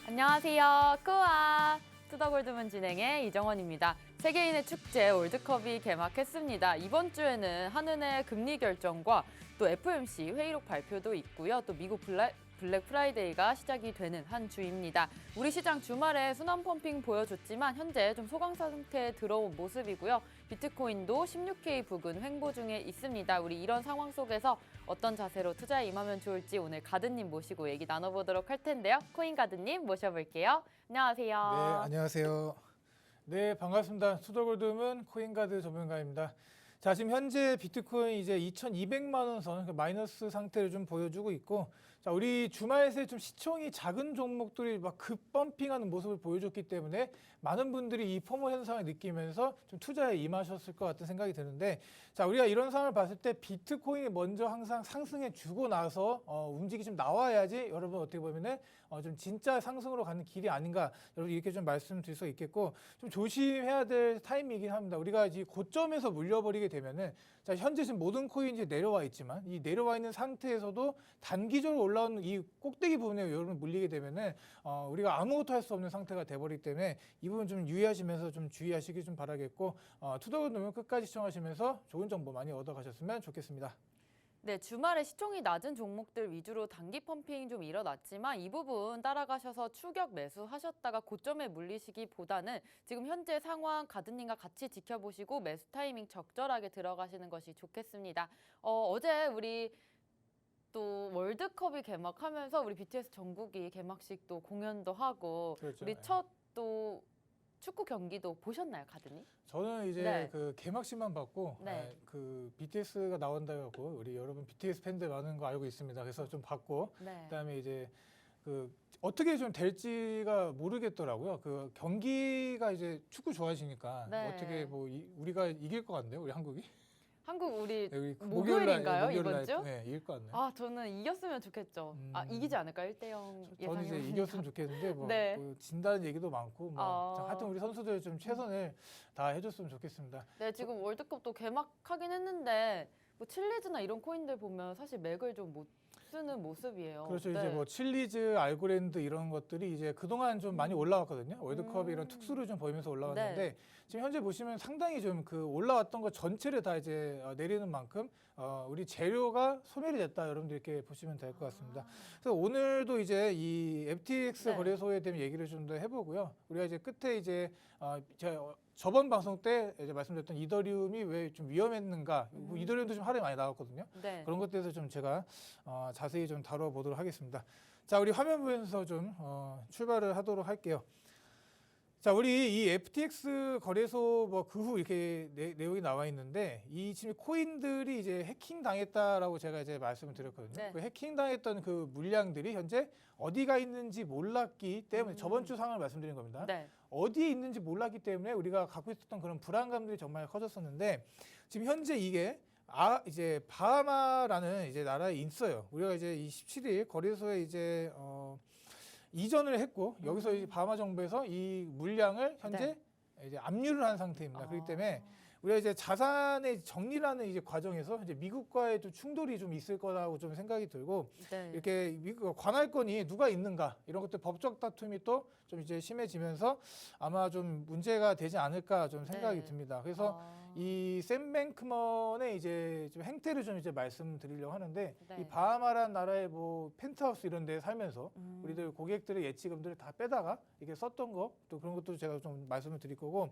안녕하세요. 꾸아! 투더골드문 진행의 이정원입니다. 세계인의 축제 월드컵이 개막했습니다. 이번 주에는 한은의 금리 결정과 또 FOMC 회의록 발표도 있고요. 또 미국 블랙 프라이데이가 시작이 되는 한 주입니다. 우리 시장 주말에 순환 펌핑 보여줬지만 현재 좀 소강 상태에 들어온 모습이고요. 비트코인도 16K 부근 횡보 중에 있습니다. 우리 이런 상황 속에서 어떤 자세로 투자에 임하면 좋을지 오늘 가드님 모시고 얘기 나눠보도록 할 텐데요. 코인 가드님 모셔볼게요. 안녕하세요. 네, 안녕하세요. 네, 반갑습니다. 투더골드문 코인가드 전문가입니다. 자, 지금 현재 비트코인 이제 2,200만 원 선, 그러니까 마이너스 상태를 좀 보여주고 있고, 자, 우리 주말 새 좀 시총이 작은 종목들이 막 급펌핑하는 모습을 보여줬기 때문에 많은 분들이 이 포모 현상을 느끼면서 좀 투자에 임하셨을 것 같은 생각이 드는데, 자, 우리가 이런 상황을 봤을 때 비트코인이 먼저 항상 상승해 주고 나서 움직이 좀 나와야지 여러분 어떻게 보면은 좀 진짜 상승으로 가는 길이 아닌가, 여러분 이렇게 좀 말씀드릴 수 있겠고, 좀 조심해야 될 타이밍이긴 합니다. 우리가 이제 고점에서 물려버리게 되면은, 자, 현재 지금 모든 코인이 이제 내려와 있지만 이 내려와 있는 상태에서도 단기적으로 올라오는 이 꼭대기 부분에 여러분 물리게 되면은 우리가 아무것도 할 수 없는 상태가 돼버리기 때문에 이 부분 좀 유의하시면서 좀 주의하시기 좀 바라겠고, 투더골드문 끝까지 시청하시면서 좋은 정보 많이 얻어가셨으면 좋겠습니다. 네, 주말에 시총이 낮은 종목들 위주로 단기 펌핑 좀 일어났지만 이 부분 따라가셔서 추격 매수하셨다가 고점에 물리시기보다는 지금 현재 상황 가드님과 같이 지켜보시고 매수 타이밍 적절하게 들어가시는 것이 좋겠습니다. 어제 우리 또 월드컵이 개막하면서 우리 BTS 정국이 개막식도 공연도 하고 그렇죠. 우리 첫 또 축구 경기도 보셨나요, 가드님? 저는 이제 네. 그 개막식만 봤고, 네. 그 BTS가 나온다 해갖고 우리 여러분 BTS 팬들 많은 거 알고 있습니다. 그래서 좀 봤고, 네. 그다음에 이제 그 어떻게 좀 될지가 모르겠더라고요. 그 경기가 이제 축구 좋아하시니까 네. 어떻게 뭐 우리가 이길 것 같네요, 우리 한국이. 한국 우리 네, 우리 목요일인가요, 목요일 이번 날, 주? 네, 이길 것 같네요. 아, 저는 이겼으면 좋겠죠. 이기지 않을까? 1대0 저는 이제 예상해봅니다. 이겼으면 좋겠는데 뭐, 네. 뭐 진다는 얘기도 많고 뭐 아. 하여튼 우리 선수들 좀 최선을 다 해줬으면 좋겠습니다. 네, 지금 월드컵도 개막하긴 했는데 뭐 칠리즈나 이런 코인들 보면 사실 맥을 좀 못 쓰는 모습이에요. 그렇죠. 네. 이제 뭐 칠리즈, 알고랜드 이런 것들이 이제 그동안 좀 많이 올라왔거든요. 월드컵이 이런 특수를 좀 보이면서 올라왔는데 네. 지금 현재 보시면 상당히 좀 그 올라왔던 것 전체를 다 이제 내리는 만큼 우리 재료가 소멸이 됐다. 여러분들 이렇게 보시면 될 것 같습니다. 그래서 오늘도 이제 이 FTX 네. 거래소에 대한 얘기를 좀 더 해보고요. 우리가 이제 끝에 이제 저번 방송 때 이제 말씀드렸던 이더리움이 왜 좀 위험했는가, 이더리움도 좀 하루에 많이 나왔거든요. 네. 그런 것에 대해서 좀 제가 자세히 좀 다뤄보도록 하겠습니다. 자, 우리 화면 보면서 좀 출발을 하도록 할게요. 자, 우리 이 FTX 거래소 뭐 그 후 이렇게 내용이 나와 있는데 이 지금 코인들이 이제 해킹 당했다라고 제가 이제 말씀을 드렸거든요. 네. 그 해킹 당했던 그 물량들이 현재 어디가 있는지 몰랐기 때문에 저번 주 상황을 말씀드린 겁니다. 네. 어디에 있는지 몰랐기 때문에 우리가 갖고 있었던 그런 불안감들이 정말 커졌었는데 지금 현재 이게 이제 바하마라는 이제 나라에 있어요. 우리가 이제 이 17일 거래소에 이제 이전을 했고 여기서 이제 바하마 정부에서 이 물량을 현재 이제 압류를 한 상태입니다. 그렇기 때문에 우리가 이제 자산의 정리라는 이제 과정에서 이제 미국과의 또 충돌이 좀 있을 거라고 좀 생각이 들고 네. 이렇게 미국 관할권이 누가 있는가 이런 것들 법적 다툼이 또 좀 이제 심해지면서 아마 좀 문제가 되지 않을까 좀 생각이 네. 듭니다. 그래서 이 샘 뱅크먼의 이제 좀 행태를 좀 이제 말씀드리려고 하는데 네. 이 바하마라는 나라의 뭐 펜트하우스 이런 데 살면서 우리들 고객들의 예치금들을 다 빼다가 이렇게 썼던 거 또 그런 것도 제가 좀 말씀을 드릴 거고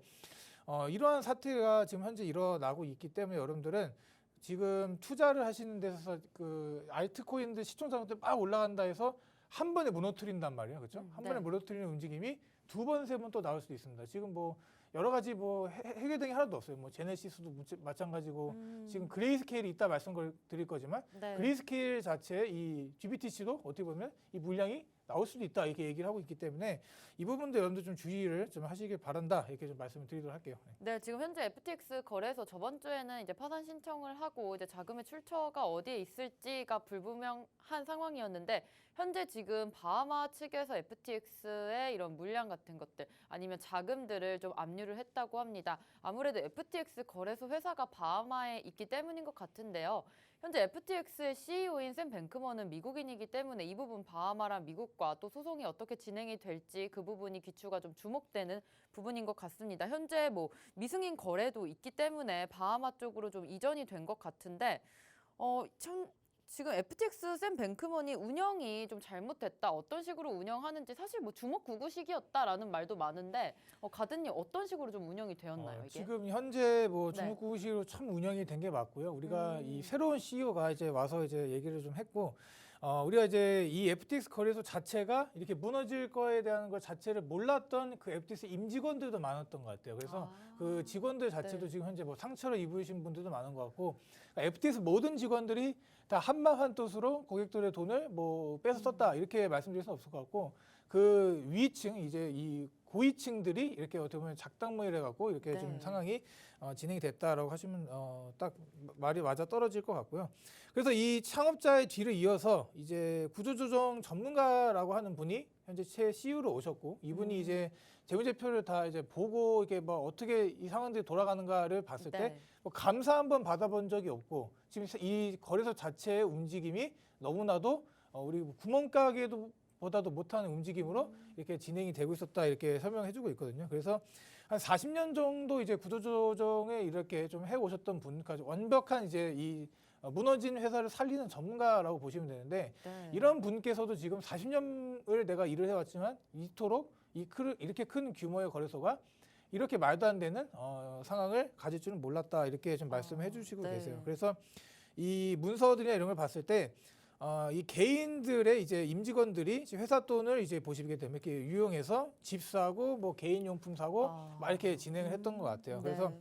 이러한 사태가 지금 현재 일어나고 있기 때문에 여러분들은 지금 투자를 하시는 데서 그 알트코인들 시총 자금들 막 올라간다 해서 한 번에 무너뜨린단 말이에요. 그렇죠? 한 네. 번에 무너뜨리는 움직임이 두 번, 세 번 또 나올 수도 있습니다. 지금 뭐 여러 가지 뭐 해결된 게 하나도 없어요. 뭐 제네시스도 마찬가지고 지금 그레이스케일이 있다 말씀드릴 거지만 네. 그레이스케일 자체 이 GBTC도 어떻게 보면 이 물량이 나올 수도 있다 이렇게 얘기를 하고 있기 때문에 이 부분도 여러분들 좀 주의를 좀 하시길 바란다 이렇게 좀 말씀을 드리도록 할게요. 네, 지금 현재 FTX 거래소 저번 주에는 이제 파산 신청을 하고 이제 자금의 출처가 어디에 있을지가 불분명한 상황이었는데 현재 지금 바하마 측에서 FTX의 이런 물량 같은 것들 아니면 자금들을 좀 압류를 했다고 합니다. 아무래도 FTX 거래소 회사가 바하마에 있기 때문인 것 같은데요. 현재 FTX의 CEO인 샘 뱅크먼은 미국인이기 때문에 이 부분 바하마랑 미국과 또 소송이 어떻게 진행이 될지 그 부분이 귀추가 좀 주목되는 부분인 것 같습니다. 현재 뭐 미승인 거래도 있기 때문에 바하마 쪽으로 좀 이전이 된 것 같은데 지금 FTX 샘 뱅크먼이 운영이 좀 잘못됐다. 어떤 식으로 운영하는지 사실 뭐 주목구구식이었다라는 말도 많은데 가든님 어떤 식으로 좀 운영이 되었나요, 이게? 지금 현재 뭐 네. 중국구식으로 참 운영이 된 게 맞고요. 우리가 이 새로운 CEO가 이제 와서 이제 얘기를 좀 했고, 우리가 이제 이 FTX 거래소 자체가 이렇게 무너질 거에 대한 것 자체를 몰랐던 그 FTX 임직원들도 많았던 것 같아요. 그래서 그 직원들 자체도 네. 지금 현재 뭐 상처를 입으신 분들도 많은 것 같고, 그러니까 FTX 모든 직원들이 다 한마음 한뜻으로 고객들의 돈을 뭐 뺏어 썼다 이렇게 말씀드릴 수는 없을 것 같고, 그 위층 이제 이 고위층들이 이렇게 어떻게 보면 작당무를 해갖고 이렇게 네. 좀 상황이 진행이 됐다라고 하시면 딱 말이 맞아 떨어질 것 같고요. 그래서 이 창업자의 뒤를 이어서 이제 구조조정 전문가라고 하는 분이 현재 새 CEO로 오셨고, 이분이 이제 재무제표를 다 이제 보고 이게 뭐 어떻게 이 상황들이 돌아가는가를 봤을 때 네. 뭐 감사 한번 받아본 적이 없고, 지금 이 거래소 자체의 움직임이 너무나도 우리 구멍가게도 보다도 못하는 움직임으로 이렇게 진행이 되고 있었다 이렇게 설명해주고 있거든요. 그래서 한 40년 정도 이제 구조조정에 이렇게 좀 해오셨던 분까지 완벽한 이제 이 무너진 회사를 살리는 전문가라고 보시면 되는데, 네. 이런 분께서도 지금 40년을 내가 일을 해왔지만 이토록 이렇게 큰 규모의 거래소가 이렇게 말도 안 되는 상황을 가질 줄은 몰랐다 이렇게 좀 말씀해 주시고 네. 계세요. 그래서 이 문서들이나 이런 걸 봤을 때 이 개인들의 이제 임직원들이 회사 돈을 이제 보시게 되면 이렇게 유용해서 집 사고 뭐 개인 용품 사고 막 이렇게 진행을 했던 것 같아요. 그래서 네.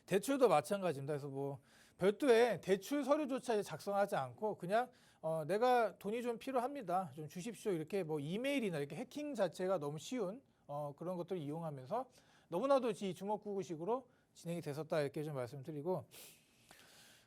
대출도 마찬가지입니다. 그래서 뭐 별도의 대출 서류조차 이제 작성하지 않고 그냥 내가 돈이 좀 필요합니다. 좀 주십시오. 이렇게 뭐 이메일이나 이렇게 해킹 자체가 너무 쉬운 그런 것들을 이용하면서 너무나도 이 주먹구구식으로 진행이 됐었다 이렇게 좀 말씀드리고,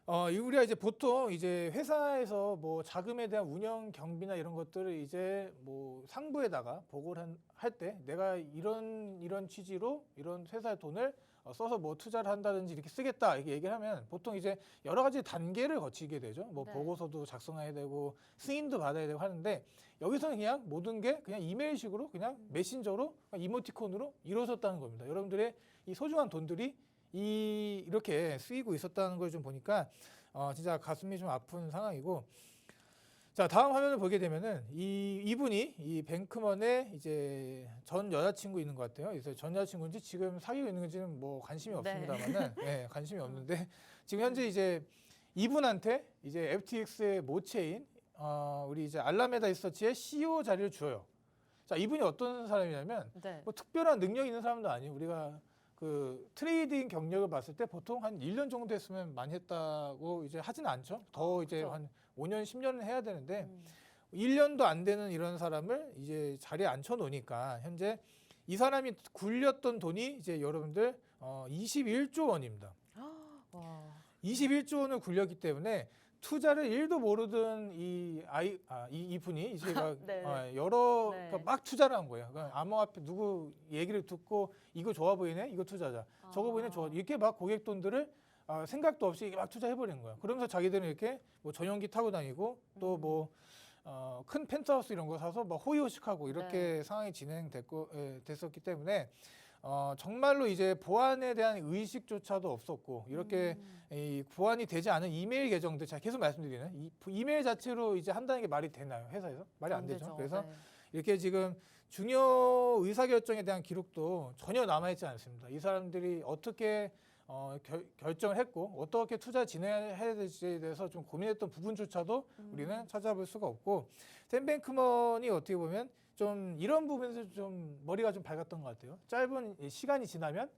우리가 이제 보통 이제 회사에서 뭐 자금에 대한 운영 경비나 이런 것들을 이제 뭐 상부에다가 보고를 할 때 내가 이런 취지로 이런 회사의 돈을 써서 뭐 투자를 한다든지 이렇게 쓰겠다 이렇게 얘기를 하면 보통 이제 여러 가지 단계를 거치게 되죠. 뭐 네. 보고서도 작성해야 되고 승인도 받아야 되고 하는데, 여기서는 그냥 모든 게 그냥 이메일식으로 그냥 메신저로 이모티콘으로 이루어졌다는 겁니다. 여러분들의 이 소중한 돈들이 이렇게 쓰이고 있었다는 걸 좀 보니까 진짜 가슴이 좀 아픈 상황이고, 자 다음 화면을 보게 되면은 이분이 이 뱅크먼의 이제 전 여자친구 있는 것 같아요. 그래서 전 여자친구인지 지금 사귀고 있는 건지는 뭐 관심이 없습니다만은 네, 관심이 없는데 지금 현재 이제 이분한테 이제 FTX의 모체인 우리 이제 알라메다 리서치의 CEO 자리를 줘요. 자 이분이 어떤 사람이냐면 네. 뭐 특별한 능력 있는 사람도 아니에요. 우리가 그 트레이딩 경력을 봤을 때 보통 한 1년 정도 했으면 많이 했다고 이제 하지는 않죠. 더 이제 그렇죠. 한 5년, 10년은 해야 되는데 1년도 안 되는 이런 사람을 이제 자리에 앉혀 놓으니까 현재 이 사람이 굴렸던 돈이 이제 여러분들 21조 원입니다. 와. 21조 원을 굴렸기 때문에 투자를 1도 모르던 이분이 제가 네. 여러 네. 그러니까 막 투자를 한 거예요. 그러니까 암호화폐 누구 얘기를 듣고 이거 좋아 보이네, 이거 투자자. 저거 보이네, 좋아. 이렇게 막 고객 돈들을 생각도 없이 막 투자해버리는 거예요. 그러면서 자기들은 이렇게 뭐 전용기 타고 다니고 또 뭐 큰 펜트하우스 이런 거 사서 막 호의호식하고 이렇게 네. 상황이 됐었기 때문에 정말로 이제 보안에 대한 의식조차도 없었고, 이렇게 이 보안이 되지 않은 이메일 계정들, 제가 계속 말씀드리는 이메일 자체로 이제 한다는 게 말이 되나요? 회사에서? 말이 안 되죠. 그래서 네. 이렇게 지금 중요 의사결정에 대한 기록도 전혀 남아있지 않습니다. 이 사람들이 어떻게 결정을 했고 어떻게 투자 진행해야 될지에 대해서 좀 고민했던 부분조차도 우리는 찾아볼 수가 없고, 샘 뱅크먼이 어떻게 보면 좀 이런 부분에서 좀 머리가 좀 밝았던 것 같아요. 짧은 시간이 지나면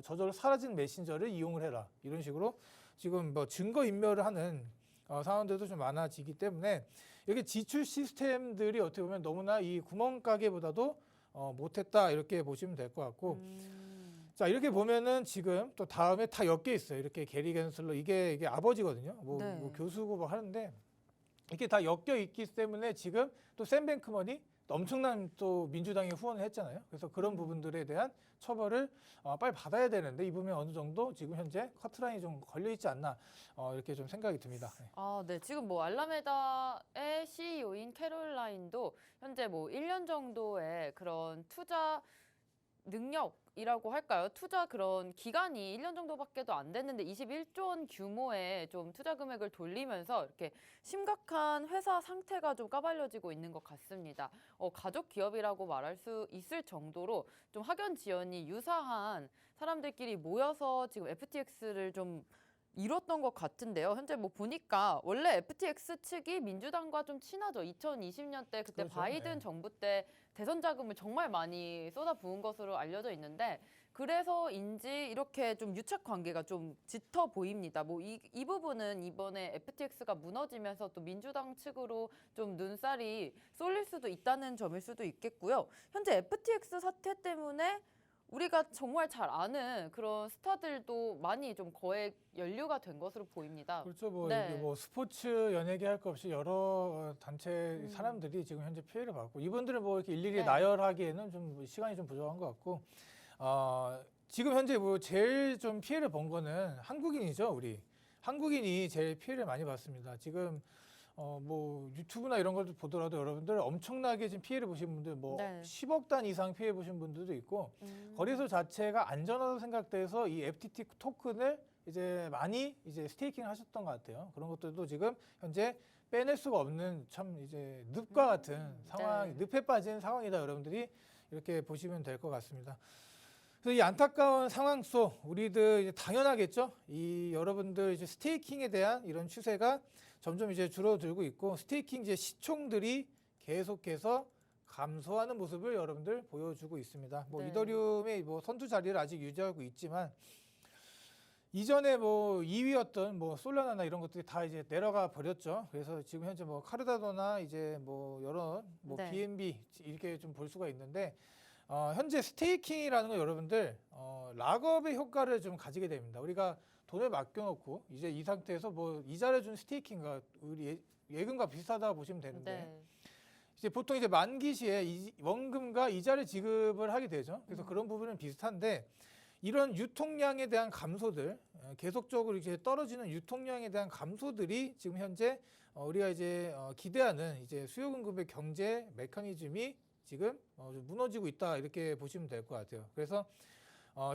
저절로 사라진 메신저를 이용을 해라, 이런 식으로 지금 뭐 증거 인멸을 하는 상황들도 좀 많아지기 때문에 이렇게 지출 시스템들이 어떻게 보면 너무나 이 구멍가게보다도 못했다 이렇게 보시면 될 것 같고, 자 이렇게 보면은 지금 또 다음에 다 엮여 있어요. 이렇게 게리 겐슬러 이게 아버지거든요. 뭐, 네. 뭐 교수고 뭐 하는데 이렇게 다 엮여 있기 때문에 지금 또 샘 뱅크먼이 엄청난 또 민주당이 후원을 했잖아요. 그래서 그런 부분들에 대한 처벌을 빨리 받아야 되는데 이 부분에 어느 정도 지금 현재 커트라인이 좀 걸려 있지 않나 이렇게 좀 생각이 듭니다. 네. 아, 네. 지금 뭐 알라메다의 CEO인 캐롤라인도 현재 뭐 1년 정도의 그런 투자 능력이라고 할까요? 투자 그런 기간이 1년 정도밖에도 안 됐는데 21조 원 규모의 좀 투자 금액을 돌리면서 이렇게 심각한 회사 상태가 좀 까발려지고 있는 것 같습니다. 가족 기업이라고 말할 수 있을 정도로 좀 학연 지연이 유사한 사람들끼리 모여서 지금 FTX를 좀 이뤘던 것 같은데요. 현재 뭐 보니까 원래 FTX 측이 민주당과 좀 친하죠. 2020년 때 그때 그렇죠. 바이든 네. 정부 때 대선 자금을 정말 많이 쏟아부은 것으로 알려져 있는데 그래서인지 이렇게 좀 유착 관계가 좀 짙어 보입니다. 뭐 이 부분은 이번에 FTX가 무너지면서 또 민주당 측으로 좀 눈살이 쏠릴 수도 있다는 점일 수도 있겠고요. 현재 FTX 사태 때문에 우리가 정말 잘 아는 그런 스타들도 많이 좀 거액 연루가 된 것으로 보입니다. 그렇죠. 뭐, 네. 이게 뭐 스포츠 연예계 할 것 없이 여러 단체 사람들이 지금 현재 피해를 받고 이분들을 뭐 이렇게 일일이 네. 나열하기에는 좀 시간이 좀 부족한 것 같고 지금 현재 뭐 제일 좀 피해를 본 거는 한국인이죠. 우리 한국인이 제일 피해를 많이 받습니다. 지금 뭐 유튜브나 이런 걸 보더라도 여러분들 엄청나게 지금 피해를 보신 분들 뭐 네. 10억 단 이상 피해 보신 분들도 있고 거래소 자체가 안전하다고 생각돼서 이 FTT 토큰을 이제 많이 이제 스테이킹을 하셨던 것 같아요. 그런 것들도 지금 현재 빼낼 수가 없는 참 이제 늪과 같은 상황, 네. 늪에 빠진 상황이다. 여러분들이 이렇게 보시면 될 것 같습니다. 그래서 이 안타까운 상황 속 우리들 이제 당연하겠죠. 이 여러분들 이제 스테이킹에 대한 이런 추세가 점점 이제 줄어들고 있고 스테이킹 이제 시총들이 계속해서 감소하는 모습을 여러분들 보여주고 있습니다. 뭐 네. 이더리움의 뭐 선두 자리를 아직 유지하고 있지만 이전에 뭐 2위였던 뭐 솔라나나 이런 것들이 다 이제 내려가 버렸죠. 그래서 지금 현재 뭐 카르다도나 이제 뭐 여러 뭐 네. BNB 이렇게 좀 볼 수가 있는데 현재 스테이킹이라는 건 여러분들 락업의 효과를 좀 가지게 됩니다. 우리가 돈을 맡겨놓고 이제 이 상태에서 뭐 이자를 준 스테이킹과 우리 예금과 비슷하다 보시면 되는데 네. 이제 보통 이제 만기 시에 원금과 이자를 지급을 하게 되죠. 그래서 그런 부분은 비슷한데 이런 유통량에 대한 감소들 계속적으로 이제 떨어지는 유통량에 대한 감소들이 지금 현재 우리가 이제 기대하는 이제 수요 공급의 경제 메커니즘이 지금 좀 무너지고 있다 이렇게 보시면 될 것 같아요. 그래서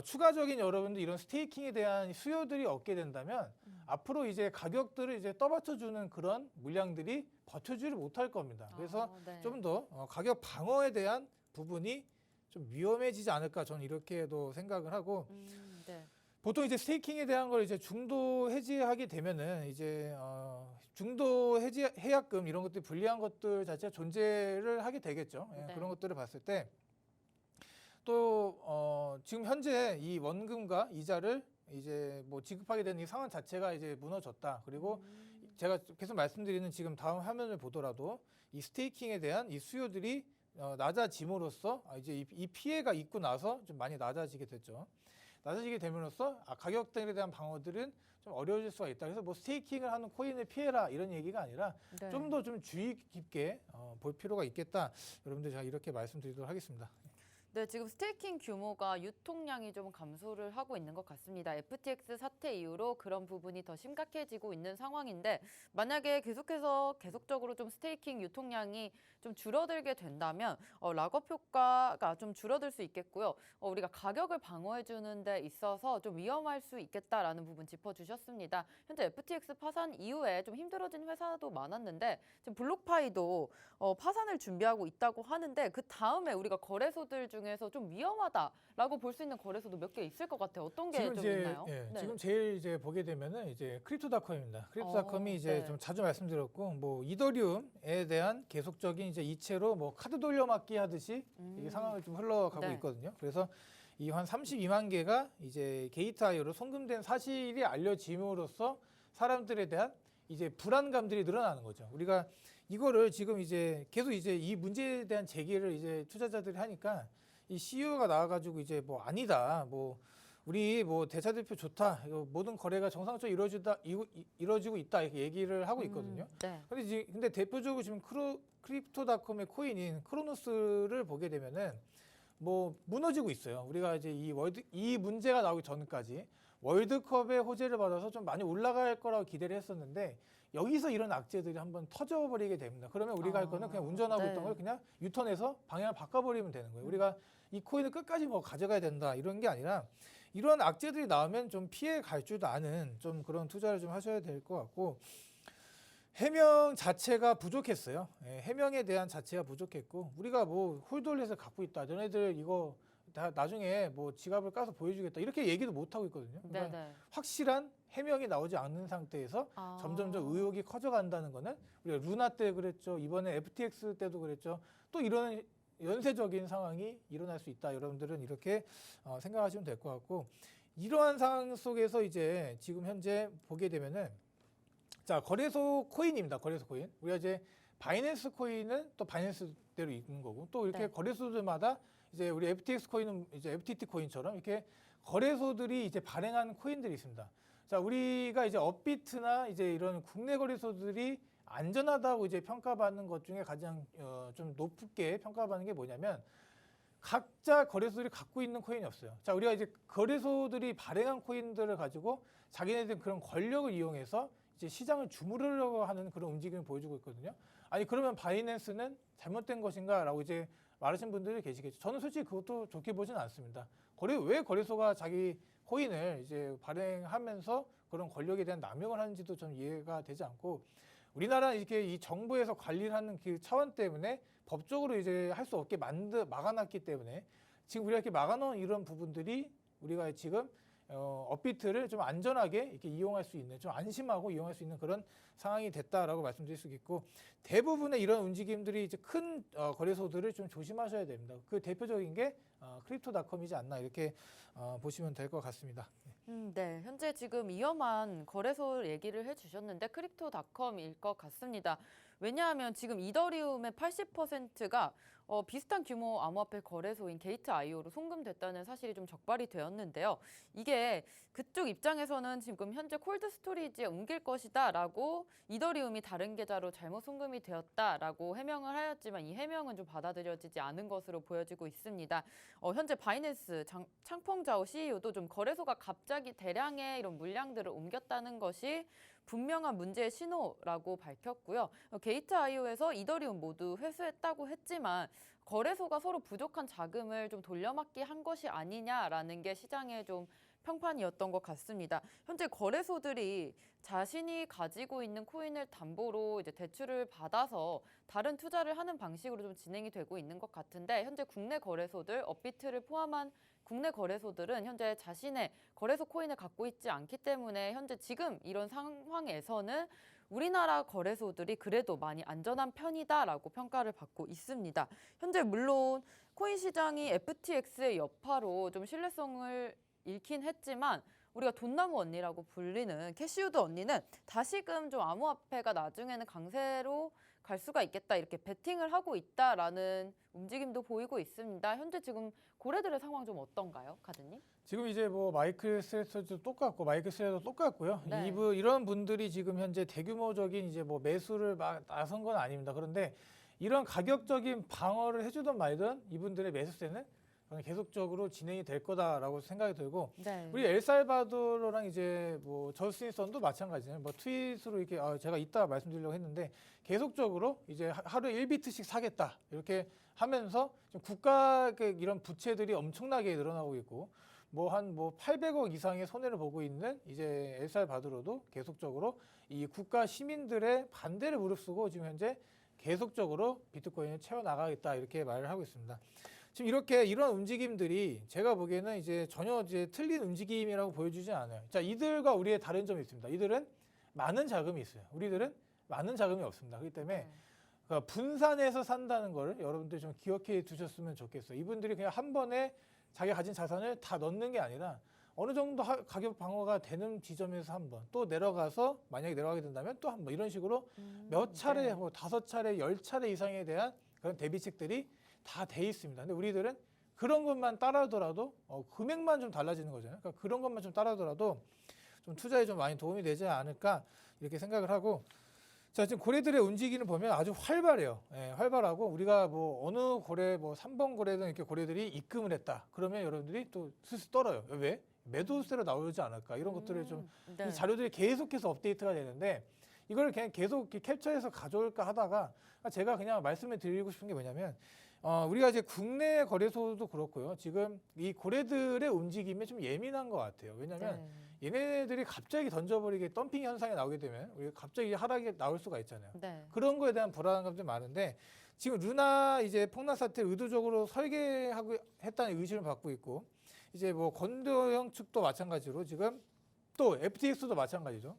추가적인 여러분들 이런 스테이킹에 대한 수요들이 얻게 된다면 앞으로 이제 가격들을 이제 떠받쳐주는 그런 물량들이 버텨주지 못할 겁니다. 그래서 네. 좀 더 가격 방어에 대한 부분이 좀 위험해지지 않을까 저는 이렇게도 생각을 하고 네. 보통 이제 스테이킹에 대한 걸 이제 중도 해지하게 되면은 이제 중도 해지 해약금 이런 것들 불리한 것들 자체가 존재를 하게 되겠죠. 예, 네. 그런 것들을 봤을 때 또 지금 현재 이 원금과 이자를 이제 뭐 지급하게 되는 이 상황 자체가 이제 무너졌다. 그리고 제가 계속 말씀드리는 지금 다음 화면을 보더라도 이 스테이킹에 대한 이 수요들이 낮아짐으로써 이제 이 피해가 있고 나서 좀 많이 낮아지게 됐죠. 낮아지게 됨으로써 가격들에 대한 방어들은 좀 어려워질 수가 있다. 그래서 뭐 스테이킹을 하는 코인을 피해라 이런 얘기가 아니라 네. 좀 더 좀 주의 깊게 볼 필요가 있겠다. 여러분들 제가 이렇게 말씀드리도록 하겠습니다. 네, 지금 스테이킹 규모가 유통량이 좀 감소를 하고 있는 것 같습니다. FTX 사태 이후로 그런 부분이 더 심각해지고 있는 상황인데 만약에 계속적으로 좀 스테이킹 유통량이 좀 줄어들게 된다면 락업 효과가 좀 줄어들 수 있겠고요. 우리가 가격을 방어해 주는 데 있어서 좀 위험할 수 있겠다라는 부분 짚어주셨습니다. 현재 FTX 파산 이후에 좀 힘들어진 회사도 많았는데 지금 블록파이도 파산을 준비하고 있다고 하는데 그 다음에 우리가 거래소들 중에서 좀 위험하다라고 볼 수 있는 거래소도 몇 개 있을 것 같아요. 어떤 게 좀 있나요? 예, 네. 지금 제일 이제 보게 되면은 이제 크립토닷컴입니다. 크립토닷컴이 이제 네. 좀 자주 말씀드렸고 뭐 이더리움에 대한 계속적인 이제 이체로 뭐 카드 돌려막기 하듯이 이 상황을 좀 흘러가고 네. 있거든요. 그래서 이 한 32만 개가 이제 게이트아이오로 송금된 사실이 알려짐으로써 사람들에 대한 이제 불안감들이 늘어나는 거죠. 우리가 이거를 지금 이제 계속 이제 이 문제에 대한 제기를 이제 투자자들이 하니까 이 CEO가 나와가지고 이제 뭐 아니다, 뭐 우리 뭐 대차대표 좋다, 이거 모든 거래가 정상적으로 이루어지고 있다 이렇게 얘기를 하고 있거든요. 네. 근데 대표적으로 지금 크립토닷컴의 코인인 크로노스를 보게 되면은 뭐 무너지고 있어요. 우리가 이제 이 문제가 나오기 전까지 월드컵의 호재를 받아서 좀 많이 올라갈 거라고 기대를 했었는데 여기서 이런 악재들이 한번 터져버리게 됩니다. 그러면 우리가 할 거는 그냥 운전하고 네. 있던 걸 그냥 유턴해서 방향을 바꿔버리면 되는 거예요. 우리가 이 코인을 끝까지 뭐 가져가야 된다 이런 게 아니라 이런 악재들이 나오면 좀 피해 갈 줄도 아는 좀 그런 투자를 좀 하셔야 될 것 같고, 해명 자체가 부족했어요. 예, 해명에 대한 자체가 부족했고, 우리가 뭐 홀드홀에서 갖고 있다, 너네들 이거 나중에 뭐 지갑을 까서 보여주겠다 이렇게 얘기도 못 하고 있거든요. 그러니까 네네. 확실한 해명이 나오지 않는 상태에서 점점점 의혹이 커져간다는 거는 우리가 루나 때 그랬죠. 이번에 FTX 때도 그랬죠. 또 이런 연쇄적인 상황이 일어날 수 있다. 여러분들은 이렇게 생각하시면 될 것 같고, 이러한 상황 속에서 이제 지금 현재 보게 되면은 자, 거래소 코인입니다. 거래소 코인. 우리가 이제 바이낸스 코인은 또 바이낸스대로 있는 거고, 또 이렇게 네. 거래소들마다 이제 우리 FTX 코인은 이제 FTT 코인처럼 이렇게 거래소들이 이제 발행한 코인들이 있습니다. 자, 우리가 이제 업비트나 이제 이런 국내 거래소들이 안전하다고 이제 평가받는 것 중에 가장 좀 높게 평가받는 게 뭐냐면, 각자 거래소들이 갖고 있는 코인이 없어요. 자, 우리가 이제 거래소들이 발행한 코인들을 가지고 자기네들 그런 권력을 이용해서 이제 시장을 주무르려고 하는 그런 움직임을 보여주고 있거든요. 아니, 그러면 바이낸스는 잘못된 것인가라고 이제 말하시는 분들이 계시겠죠. 저는 솔직히 그것도 좋게 보지는 않습니다. 왜 거래소가 자기 코인을 이제 발행하면서 그런 권력에 대한 남용을 하는지도 좀 이해가 되지 않고, 우리나라는 이렇게 이 정부에서 관리를 하는 그 차원 때문에 법적으로 이제 할 수 없게 막아놨기 때문에 지금 우리가 이렇게 막아놓은 이런 부분들이 우리가 지금 업비트를 좀 안전하게 이렇게 이용할 수 있는, 좀 안심하고 이용할 수 있는 그런 상황이 됐다라고 말씀드릴 수 있고, 대부분의 이런 움직임들이 이제 큰 거래소들을 좀 조심하셔야 됩니다. 그 대표적인 게 크립토닷컴이지 않나 이렇게 보시면 될 것 같습니다. 네, 현재 지금 위험한 거래소 얘기를 해주셨는데 크립토닷컴일 것 같습니다. 왜냐하면 지금 이더리움의 80%가 비슷한 규모 암호화폐 거래소인 게이트.io로 송금됐다는 사실이 좀 적발이 되었는데요. 이게 그쪽 입장에서는 지금 현재 콜드 스토리지에 옮길 것이다라고 이더리움이 다른 계좌로 잘못 송금이 되었다라고 해명을 하였지만 이 해명은 좀 받아들여지지 않은 것으로 보여지고 있습니다. 현재 바이낸스 창펑자오 CEO도 좀 거래소가 갑자기 대량의 이런 물량들을 옮겼다는 것이 분명한 문제의 신호라고 밝혔고요. 게이트.io에서 이더리움 모두 회수했다고 했지만 거래소가 서로 부족한 자금을 좀 돌려막기 한 것이 아니냐라는 게 시장의 좀 평판이었던 것 같습니다. 현재 거래소들이 자신이 가지고 있는 코인을 담보로 이제 대출을 받아서 다른 투자를 하는 방식으로 좀 진행이 되고 있는 것 같은데, 현재 국내 거래소들, 업비트를 포함한 국내 거래소들은 현재 자신의 거래소 코인을 갖고 있지 않기 때문에 현재 지금 이런 상황에서는 우리나라 거래소들이 그래도 많이 안전한 편이다라고 평가를 받고 있습니다. 현재 물론 코인 시장이 FTX의 여파로 좀 신뢰성을 잃긴 했지만 우리가 돈나무 언니라고 불리는 캐시우드 언니는 다시금 좀 암호화폐가 나중에는 강세로 갈 수가 있겠다 이렇게 베팅을 하고 있다라는 움직임도 보이고 있습니다. 현재 지금 고래들의 상황 좀 어떤가요, 카드님? 지금 이제 뭐 마이클 셀서도 똑같고 마이클 셀러도 똑같고요. 네. 이런 분들이 지금 현재 대규모적인 이제 뭐 매수를 막 나선 건 아닙니다. 그런데 이런 가격적인 방어를 해주든 말든 이분들의 매수세는 계속적으로 진행이 될 거다라고 생각이 들고, 네. 우리 엘살바도르랑 이제 뭐 저스틴선도 마찬가지예요. 뭐 트윗으로 이렇게 제가 이따 말씀드리려고 했는데 계속적으로 이제 하루에 1비트씩 사겠다 이렇게 하면서 지금 국가 이런 부채들이 엄청나게 늘어나고 있고, 뭐 800억 이상의 손해를 보고 있는 이제 엘살바도르도 계속적으로 이 국가 시민들의 반대를 무릅쓰고 지금 현재 계속적으로 비트코인을 채워 나가겠다 이렇게 말을 하고 있습니다. 지금 이런 움직임들이 제가 보기에는 이제 전혀 이제 틀린 움직임이라고 보여주지 않아요. 자, 이들과 우리의 다른 점이 있습니다. 이들은 많은 자금이 있어요. 우리들은 많은 자금이 없습니다. 그렇기 때문에 그러니까 분산해서 산다는 걸 여러분들 좀 기억해 두셨으면 좋겠어요. 이분들이 그냥 한 번에 자기가 가진 자산을 다 넣는 게 아니라 어느 정도 가격 방어가 되는 지점에서 한 번, 또 내려가서 만약에 내려가게 된다면 또 한 번, 이런 식으로 몇 차례, 네. 뭐 5차례, 10차례 이상에 대한 그런 대비책들이 다 돼 있습니다. 근데 우리들은 그런 것만 따라하더라도 금액만 좀 달라지는 거잖아요. 그러니까 그런 것만 좀 따라하더라도 좀 투자에 좀 많이 도움이 되지 않을까 이렇게 생각을 하고, 자, 지금 고래들의 움직임을 보면 아주 활발해요. 예, 활발하고 우리가 뭐 어느 고래 뭐 3번 고래든 이렇게 고래들이 입금을 했다. 그러면 여러분들이 또 슬슬 떨어요. 왜? 매도세로 나오지 않을까? 이런 것들을 좀 네. 이 자료들이 계속해서 업데이트가 되는데 이걸 그냥 계속 이렇게 캡처해서 가져올까 하다가 제가 그냥 말씀을 드리고 싶은 게 뭐냐면 우리가 이제 국내 거래소도 그렇고요. 지금 이 고래들의 움직임에 좀 예민한 것 같아요. 왜냐하면 얘네들이 갑자기 던져버리게 덤핑 현상이 나오게 되면 우리가 갑자기 하락이 나올 수가 있잖아요. 네. 그런 거에 대한 불안감도 많은데 지금 루나 이제 폭락 사태를 의도적으로 설계하고 했다는 의심을 받고 있고, 이제 뭐 건도형 측도 마찬가지로 지금 또 FTX도 마찬가지죠.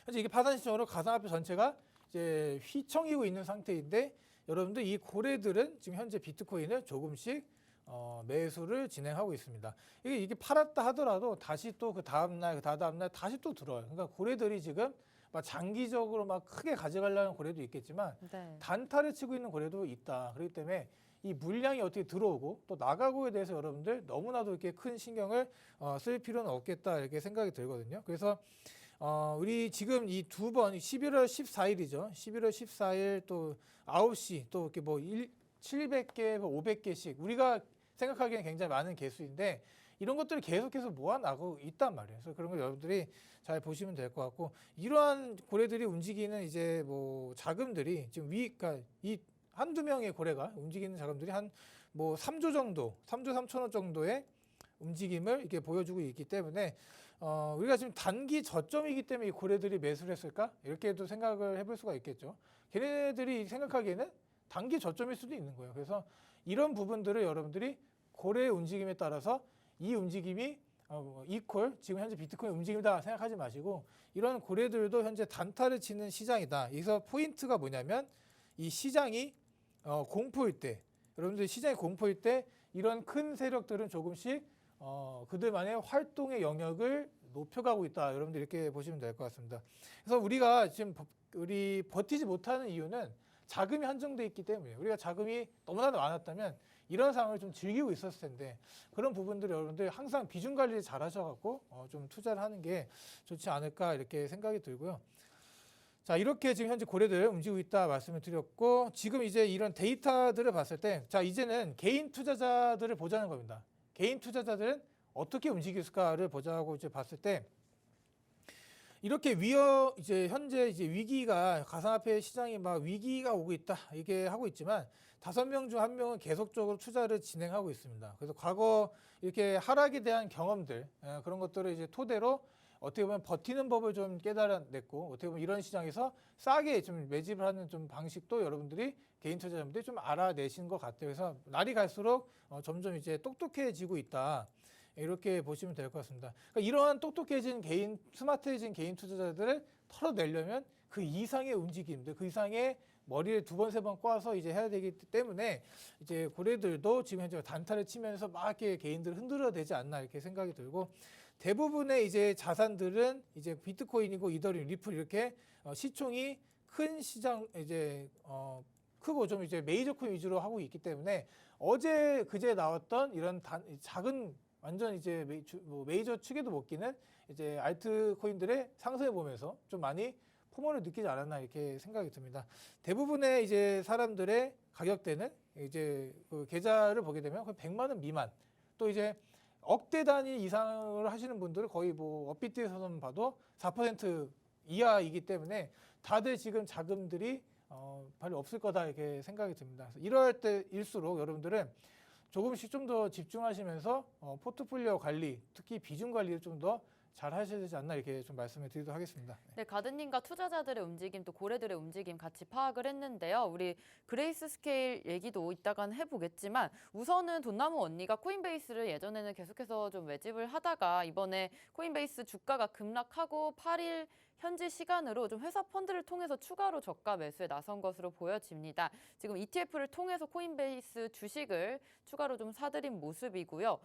현재 이게 파산 시점으로 가상화폐 전체가 이제 휘청이고 있는 상태인데 여러분들 이 고래들은 지금 현재 비트코인을 조금씩 매수를 진행하고 있습니다. 이게 팔았다 하더라도 다시 또 그 다음날 그 다다음날 다시 또 들어요. 그러니까 고래들이 지금 막 장기적으로 막 크게 가져가려는 고래도 있겠지만 네. 단타를 치고 있는 고래도 있다. 그렇기 때문에 이 물량이 어떻게 들어오고 또 나가고에 대해서 여러분들 너무나도 이렇게 큰 신경을 쓸 필요는 없겠다 이렇게 생각이 들거든요. 그래서 우리 지금 이 두 번 11월 14일이죠. 11월 14일 또 9시 또 이렇게 뭐 700개, 500개씩 우리가 생각하기에는 굉장히 많은 개수인데 이런 것들을 계속해서 모아나가고 있단 말이에요. 그래서 그런 거 여러분들이 잘 보시면 될 것 같고, 이러한 고래들이 움직이는 이제 뭐 자금들이 지금 그러니까 이 한두 명의 고래가 움직이는 자금들이 한 뭐 3조 정도, 3조 3천억 정도의 움직임을 이렇게 보여주고 있기 때문에 우리가 지금 단기 저점이기 때문에 이 고래들이 매수를 했을까? 이렇게도 생각을 해볼 수가 있겠죠. 걔네들이 생각하기에는 단기 저점일 수도 있는 거예요. 그래서 이런 부분들을 여러분들이 고래의 움직임에 따라서 이 움직임이 이퀄 지금 현재 비트코인 움직임이다 생각하지 마시고, 이런 고래들도 현재 단타를 치는 시장이다. 여기서 포인트가 뭐냐면 이 시장이 공포일 때, 여러분들 시장이 공포일 때 이런 큰 세력들은 조금씩 그들만의 활동의 영역을 높여가고 있다. 여러분들 이렇게 보시면 될 것 같습니다. 그래서 우리가 지금 우리 버티지 못하는 이유는 자금이 한정돼 있기 때문에, 우리가 자금이 너무나도 많았다면 이런 상황을 좀 즐기고 있었을 텐데 그런 부분들을 여러분들 항상 비중 관리를 잘 하셔갖고 좀 투자를 하는 게 좋지 않을까 이렇게 생각이 들고요. 자, 이렇게 지금 현재 고래들 움직이고 있다 말씀을 드렸고, 지금 이제 이런 데이터들을 봤을 때, 자, 이제는 개인 투자자들을 보자는 겁니다. 개인 투자자들은 어떻게 움직였을까를 보자고 이제 봤을 때, 이렇게 이제 현재 이제 위기가 가상화폐 시장이 막 위기가 오고 있다 이게 하고 있지만 5명 중 1명은 계속적으로 투자를 진행하고 있습니다. 그래서 과거 이렇게 하락에 대한 경험들 그런 것들을 이제 토대로 어떻게 보면 버티는 법을 좀 깨달아냈고, 어떻게 보면 이런 시장에서 싸게 좀 매집을 하는 좀 방식도 여러분들이 개인 투자자분들이 좀 알아내신 것 같아요. 그래서 날이 갈수록 점점 이제 똑똑해지고 있다. 이렇게 보시면 될 것 같습니다. 그러니까 이러한 똑똑해진 스마트해진 개인 투자자들을 털어내려면 그 이상의 움직임들, 그 이상의 머리를 2번, 3번 꽈서 이제 해야 되기 때문에 이제 고래들도 지금 현재 단타를 치면서 막 이렇게 개인들을 흔들어야 되지 않나 이렇게 생각이 들고, 대부분의 이제 자산들은 이제 비트코인이고 이더리움, 리플 이렇게 시총이 큰 시장 이제 크고 좀 이제 메이저 코인 위주로 하고 있기 때문에 어제 그제 나왔던 이런 작은 완전 이제 메이저 축에도 못 끼는 이제 알트코인들의 상승을 보면서 좀 많이 포모를 느끼지 않았나 이렇게 생각이 듭니다. 대부분의 이제 사람들의 가격대는 이제 그 계좌를 보게 되면 거의 100만 원 미만, 또 이제 억대 단위 이상을 하시는 분들은 거의 뭐 업비트에서는 봐도 4% 이하이기 때문에 다들 지금 자금들이 별로 없을 거다 이렇게 생각이 듭니다. 그래서 이럴 때일수록 여러분들은 조금씩 좀 더 집중하시면서 포트폴리오 관리, 특히 비중 관리를 좀 더 잘 하셔야 되지 않나 이렇게 좀 말씀을 드리도록 하겠습니다. 네, 가든님과 투자자들의 움직임 또 고래들의 움직임 같이 파악을 했는데요. 우리 그레이스 스케일 얘기도 이따간 해보겠지만 우선은 돈나무 언니가 코인베이스를 예전에는 계속해서 좀 매집을 하다가 이번에 코인베이스 주가가 급락하고 8일 현지 시간으로 좀 회사 펀드를 통해서 추가로 저가 매수에 나선 것으로 보여집니다. 지금 ETF를 통해서 코인베이스 주식을 추가로 좀 사들인 모습이고요.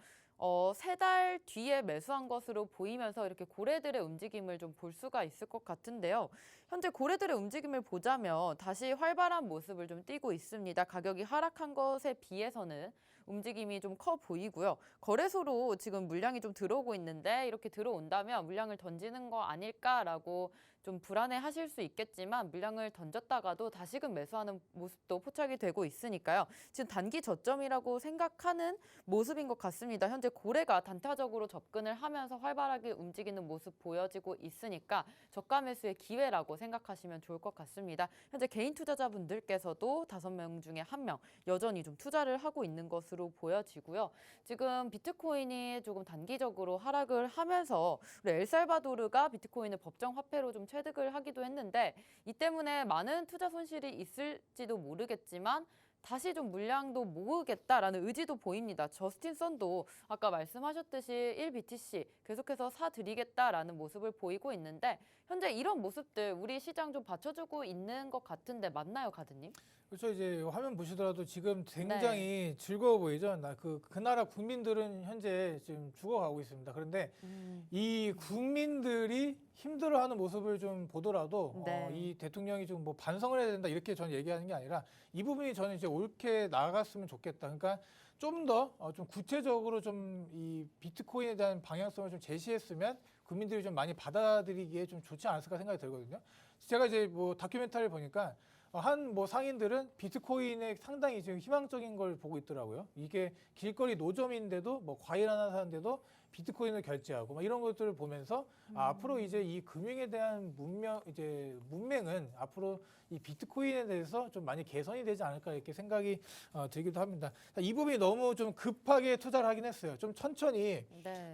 세 달 뒤에 매수한 것으로 보이면서 이렇게 고래들의 움직임을 좀 볼 수가 있을 것 같은데요. 현재 고래들의 움직임을 보자면 다시 활발한 모습을 좀 띠고 있습니다. 가격이 하락한 것에 비해서는 움직임이 좀 커 보이고요. 거래소로 지금 물량이 좀 들어오고 있는데 이렇게 들어온다면 물량을 던지는 거 아닐까라고 좀 불안해하실 수 있겠지만 물량을 던졌다가도 다시금 매수하는 모습도 포착이 되고 있으니까요. 지금 단기 저점이라고 생각하는 모습인 것 같습니다. 현재 고래가 단타적으로 접근을 하면서 활발하게 움직이는 모습 보여지고 있으니까 저가 매수의 기회라고 생각하시면 좋을 것 같습니다. 현재 개인 투자자분들께서도 5명 중에 1명 여전히 좀 투자를 하고 있는 것으로 보여지고요. 지금 비트코인이 조금 단기적으로 하락을 하면서 우리 엘살바도르가 비트코인을 법정 화폐로 좀 취득을 하기도 했는데 이 때문에 많은 투자 손실이 있을지도 모르겠지만 다시 좀 물량도 모으겠다라는 의지도 보입니다. 저스틴 선도 아까 말씀하셨듯이 1BTC 계속해서 사드리겠다라는 모습을 보이고 있는데 현재 이런 모습들 우리 시장 좀 받쳐주고 있는 것 같은데 맞나요, 가드님? 그렇죠. 이제 화면 보시더라도 지금 굉장히 즐거워 보이죠. 그 나라 국민들은 현재 지금 죽어가고 있습니다. 그런데 이 국민들이 힘들어하는 모습을 좀 보더라도 이 대통령이 좀 뭐 반성을 해야 된다 이렇게 저는 얘기하는 게 아니라 이 부분이 저는 이제 옳게 나갔으면 좋겠다. 그러니까 좀 더 좀 구체적으로 좀 이 비트코인에 대한 방향성을 좀 제시했으면 국민들이 좀 많이 받아들이기에 좀 좋지 않았을까 생각이 들거든요. 제가 이제 뭐 다큐멘터리를 보니까 한 뭐 상인들은 비트코인에 상당히 지금 희망적인 걸 보고 있더라고요. 이게 길거리 노점인데도 뭐 과일 하나 사는데도 비트코인을 결제하고 막 이런 것들을 보면서 앞으로 이제 이 금융에 대한 문맹은 앞으로 이 비트코인에 대해서 좀 많이 개선이 되지 않을까 이렇게 생각이 들기도 합니다. 이 부분이 너무 좀 급하게 투자를 하긴 했어요. 좀 천천히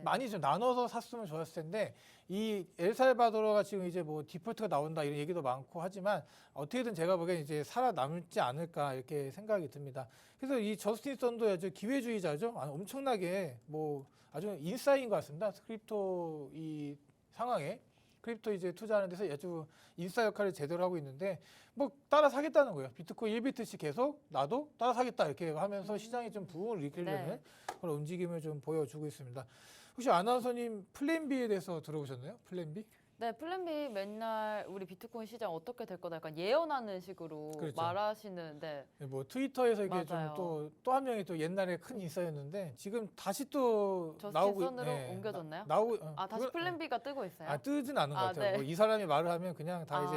많이 좀 나눠서 샀으면 좋았을 텐데 이 엘살바도르가 지금 이제 뭐 디폴트가 나온다 이런 얘기도 많고 하지만 어떻게든 제가 보기엔 이제 살아남지 않을까 이렇게 생각이 듭니다. 그래서 이 저스틴 선도 아주 기회주의자죠. 엄청나게 뭐 아주 인싸인 것 같습니다. 크립토 이 상황에 크립토 이제 투자하는 데서 아주 인싸 역할을 제대로 하고 있는데 뭐 따라 사겠다는 거예요. 비트코인 1비트씩 계속 나도 따라 사겠다 이렇게 하면서 시장이 좀 부흥을 일으키려는 그런 움직임을 좀 보여주고 있습니다. 혹시 아나운서님 플랜 B에 대해서 들어보셨나요? 플랜 B? 네, 플랜 B 맨날 우리 비트코인 시장 어떻게 될 거다 약간 예언하는 식으로 그렇죠. 말하시는 뭐 트위터에서 이게 좀 맞아요. 또 한 명이 또 옛날에 큰 인싸였는데 지금 다시 또 저스틴 나오고 선으로 옮겨졌나요? 다시 플랜 B가 뜨고 있어요? 뜨진 않은 것 같아요. 네. 뭐 이 사람이 말을 하면 그냥 다 이제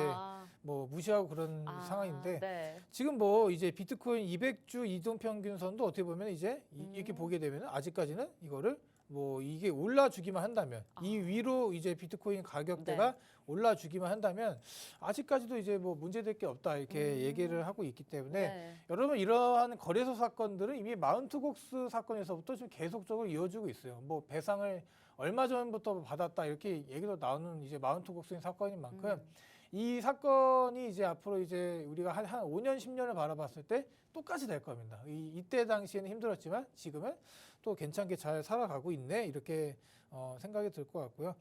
뭐 무시하고 그런 상황인데 네. 지금 뭐 이제 비트코인 200주 이동 평균선도 어떻게 보면 이제 이렇게 보게 되면 아직까지는 이거를 뭐 이게 올라주기만 한다면 이 위로 이제 비트코인 가격대가 올라주기만 한다면 아직까지도 이제 뭐 문제될 게 없다 이렇게 얘기를 하고 있기 때문에 여러분 이러한 거래소 사건들은 이미 마운트곡스 사건에서부터 좀 계속적으로 이어지고 있어요. 뭐 배상을 얼마 전부터 받았다 이렇게 얘기도 나오는 이제 마운트곡스인 사건인 만큼 이 사건이 이제 앞으로 이제 우리가 한 5년, 10년을 바라봤을 때 똑같이 될 겁니다. 이때 당시에는 힘들었지만 지금은 또 괜찮게 잘 살아가고 있네 이렇게 생각이 들 것 같고요.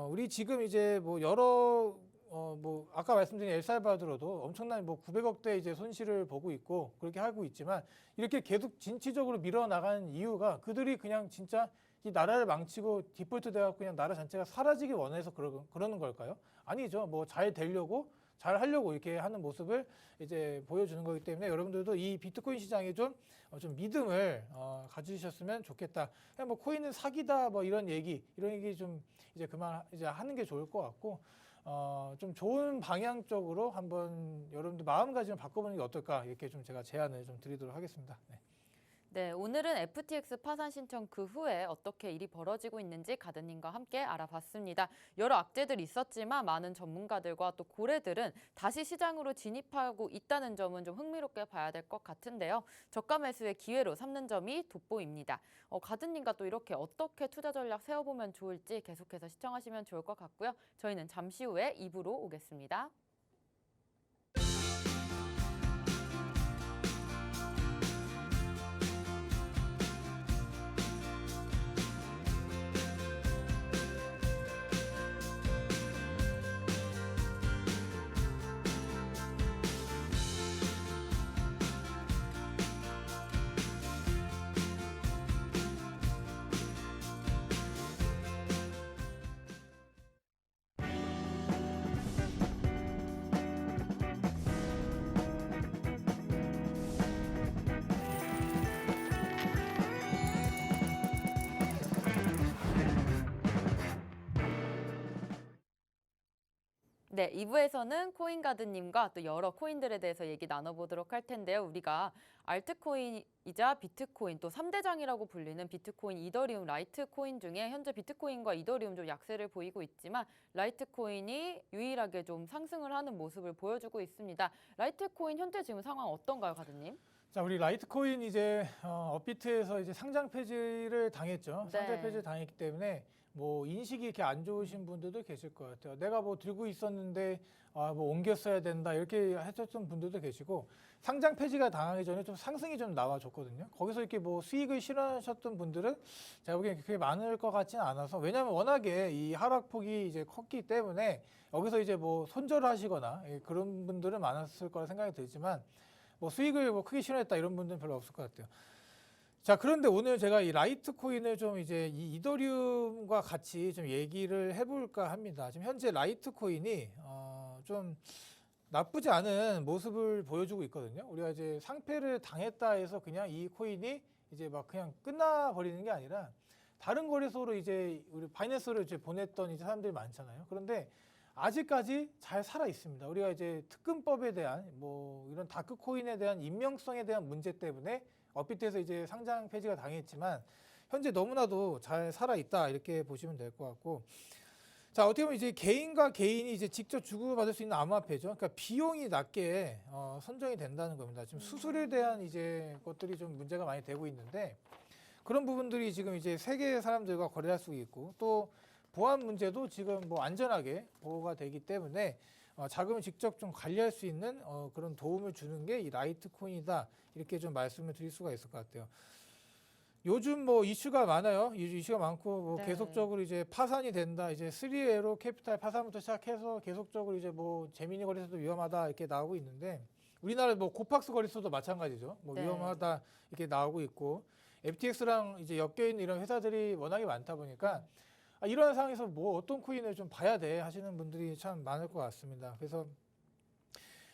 우리 지금 이제 뭐 여러 뭐 아까 말씀드린 엘살바도르도 엄청난 뭐 900억대 이제 손실을 보고 있고 그렇게 하고 있지만 이렇게 계속 진취적으로 밀어나가는 이유가 그들이 그냥 진짜 이 나라를 망치고 디폴트 돼갖고 그냥 나라 전체가 사라지기 원해서 그러는 걸까요? 아니죠. 뭐 잘 되려고 잘 하려고 이렇게 하는 모습을 이제 보여주는 거기 때문에 여러분들도 이 비트코인 시장에 좀 믿음을 가지셨으면 좋겠다. 그냥 뭐 코인은 사기다 뭐 이런 얘기 좀 이제 그만 이제 하는 게 좋을 것 같고 좀 좋은 방향 쪽으로 한번 여러분들 마음가짐을 바꿔보는 게 어떨까 이렇게 좀 제가 제안을 좀 드리도록 하겠습니다. 네, 오늘은 FTX 파산 신청 그 후에 어떻게 일이 벌어지고 있는지 가드님과 함께 알아봤습니다. 여러 악재들이 있었지만 많은 전문가들과 또 고래들은 다시 시장으로 진입하고 있다는 점은 좀 흥미롭게 봐야 될 것 같은데요. 저가 매수의 기회로 삼는 점이 돋보입니다. 가드님과 또 이렇게 어떻게 투자 전략 세워보면 좋을지 계속해서 시청하시면 좋을 것 같고요. 저희는 잠시 후에 2부로 오겠습니다. 네, 2부에서는 코인가드님과 또 여러 코인들에 대해서 얘기 나눠보도록 할 텐데요. 우리가 알트코인이자 비트코인 또 3대장이라고 불리는 비트코인, 이더리움, 라이트코인 중에 현재 비트코인과 이더리움 좀 약세를 보이고 있지만 라이트코인이 유일하게 좀 상승을 하는 모습을 보여주고 있습니다. 라이트코인 현재 지금 상황 어떤가요, 가드님? 자, 우리 라이트코인 이제 업비트에서 이제 상장 폐지를 당했죠. 네. 상장 폐지를 당했기 때문에 뭐 인식이 이렇게 안 좋으신 분들도 계실 것 같아요. 내가 뭐 들고 있었는데 뭐 옮겼어야 된다 이렇게 하셨던 분들도 계시고 상장 폐지가 당하기 전에 좀 상승이 좀 나와줬거든요. 거기서 이렇게 뭐 수익을 실현하셨던 분들은 제가 보기엔 그렇게 많을 것 같지는 않아서 왜냐하면 워낙에 이 하락폭이 이제 컸기 때문에 여기서 이제 뭐 손절하시거나 그런 분들은 많았을 거라 생각이 들지만 뭐 수익을 뭐 크게 실현했다 이런 분들은 별로 없을 것 같아요. 자, 그런데 오늘 제가 이 라이트코인을 좀 이제 이 이더리움과 같이 좀 얘기를 해볼까 합니다. 지금 현재 라이트코인이 좀 나쁘지 않은 모습을 보여주고 있거든요. 우리가 이제 상패를 당했다 해서 그냥 이 코인이 이제 막 그냥 끝나버리는 게 아니라 다른 거래소로 이제 우리 바이낸스로 이제 보냈던 이제 사람들이 많잖아요. 그런데 아직까지 잘 살아 있습니다. 우리가 이제 특근법에 대한 뭐 이런 다크 코인에 대한 임명성에 대한 문제 때문에 업비트에서 이제 상장 폐지가 당했지만 현재 너무나도 잘 살아 있다 이렇게 보시면 될 것 같고, 자, 어떻게 보면 이제 개인과 개인이 이제 직접 주고받을 수 있는 암호화폐죠. 그러니까 비용이 낮게 선정이 된다는 겁니다. 지금 수수료에 대한 이제 것들이 좀 문제가 많이 되고 있는데 그런 부분들이 지금 이제 세계 사람들과 거래할 수 있고 또 보안 문제도 지금 뭐 안전하게 보호가 되기 때문에 자금을 직접 좀 관리할 수 있는 그런 도움을 주는 게 이 라이트코인이다 이렇게 좀 말씀을 드릴 수가 있을 것 같아요. 요즘 뭐 이슈가 많아요. 이슈가 많고 뭐 네. 계속적으로 이제 파산이 된다. 이제 3에로 캐피탈 파산부터 시작해서 계속적으로 이제 뭐 재미니 거래소도 위험하다 이렇게 나오고 있는데 우리나라 뭐 코팍스 거래소도 마찬가지죠. 뭐 네. 위험하다 이렇게 나오고 있고 FTX랑 이제 엮여 있는 이런 회사들이 워낙에 많다 보니까 이런 상황에서 뭐 어떤 코인을 좀 봐야 돼 하시는 분들이 참 많을 것 같습니다. 그래서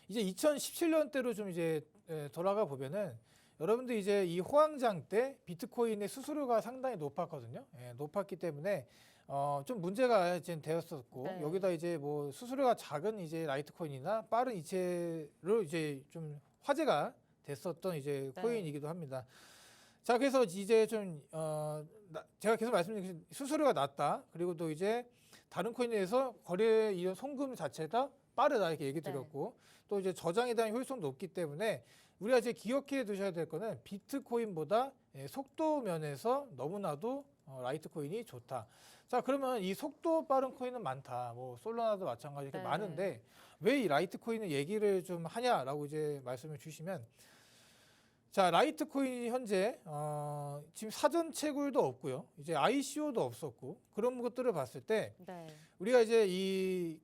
이제 2017년대로 좀 이제 돌아가 보면은 여러분들 이제 이 호황장 때 비트코인의 수수료가 상당히 높았거든요. 높았기 때문에 좀 문제가 지금 되었었고 네. 여기다 이제 뭐 수수료가 작은 이제 라이트코인이나 빠른 이체로 이제 좀 화제가 됐었던 이제 네. 코인이기도 합니다. 자, 그래서 이제 좀 제가 계속 말씀드린 수수료가 낮다. 그리고 또 이제 다른 코인에 대해서 거래 이런 송금 자체가 빠르다 이렇게 얘기 드렸고 또 이제 저장에 대한 효율성도 높기 때문에 우리가 이제 기억해 두셔야 될 거는 비트코인보다 속도 면에서 너무나도 라이트코인이 좋다. 자, 그러면 이 속도 빠른 코인은 많다. 뭐 솔라나도 마찬가지 이렇게 네. 많은데 왜 이 라이트코인을 얘기를 좀 하냐라고 이제 말씀을 주시면, 자, 라이트코인이 현재 지금 사전 채굴도 없고요. 이제 ICO도 없었고 그런 것들을 봤을 때 네. 우리가 이제 이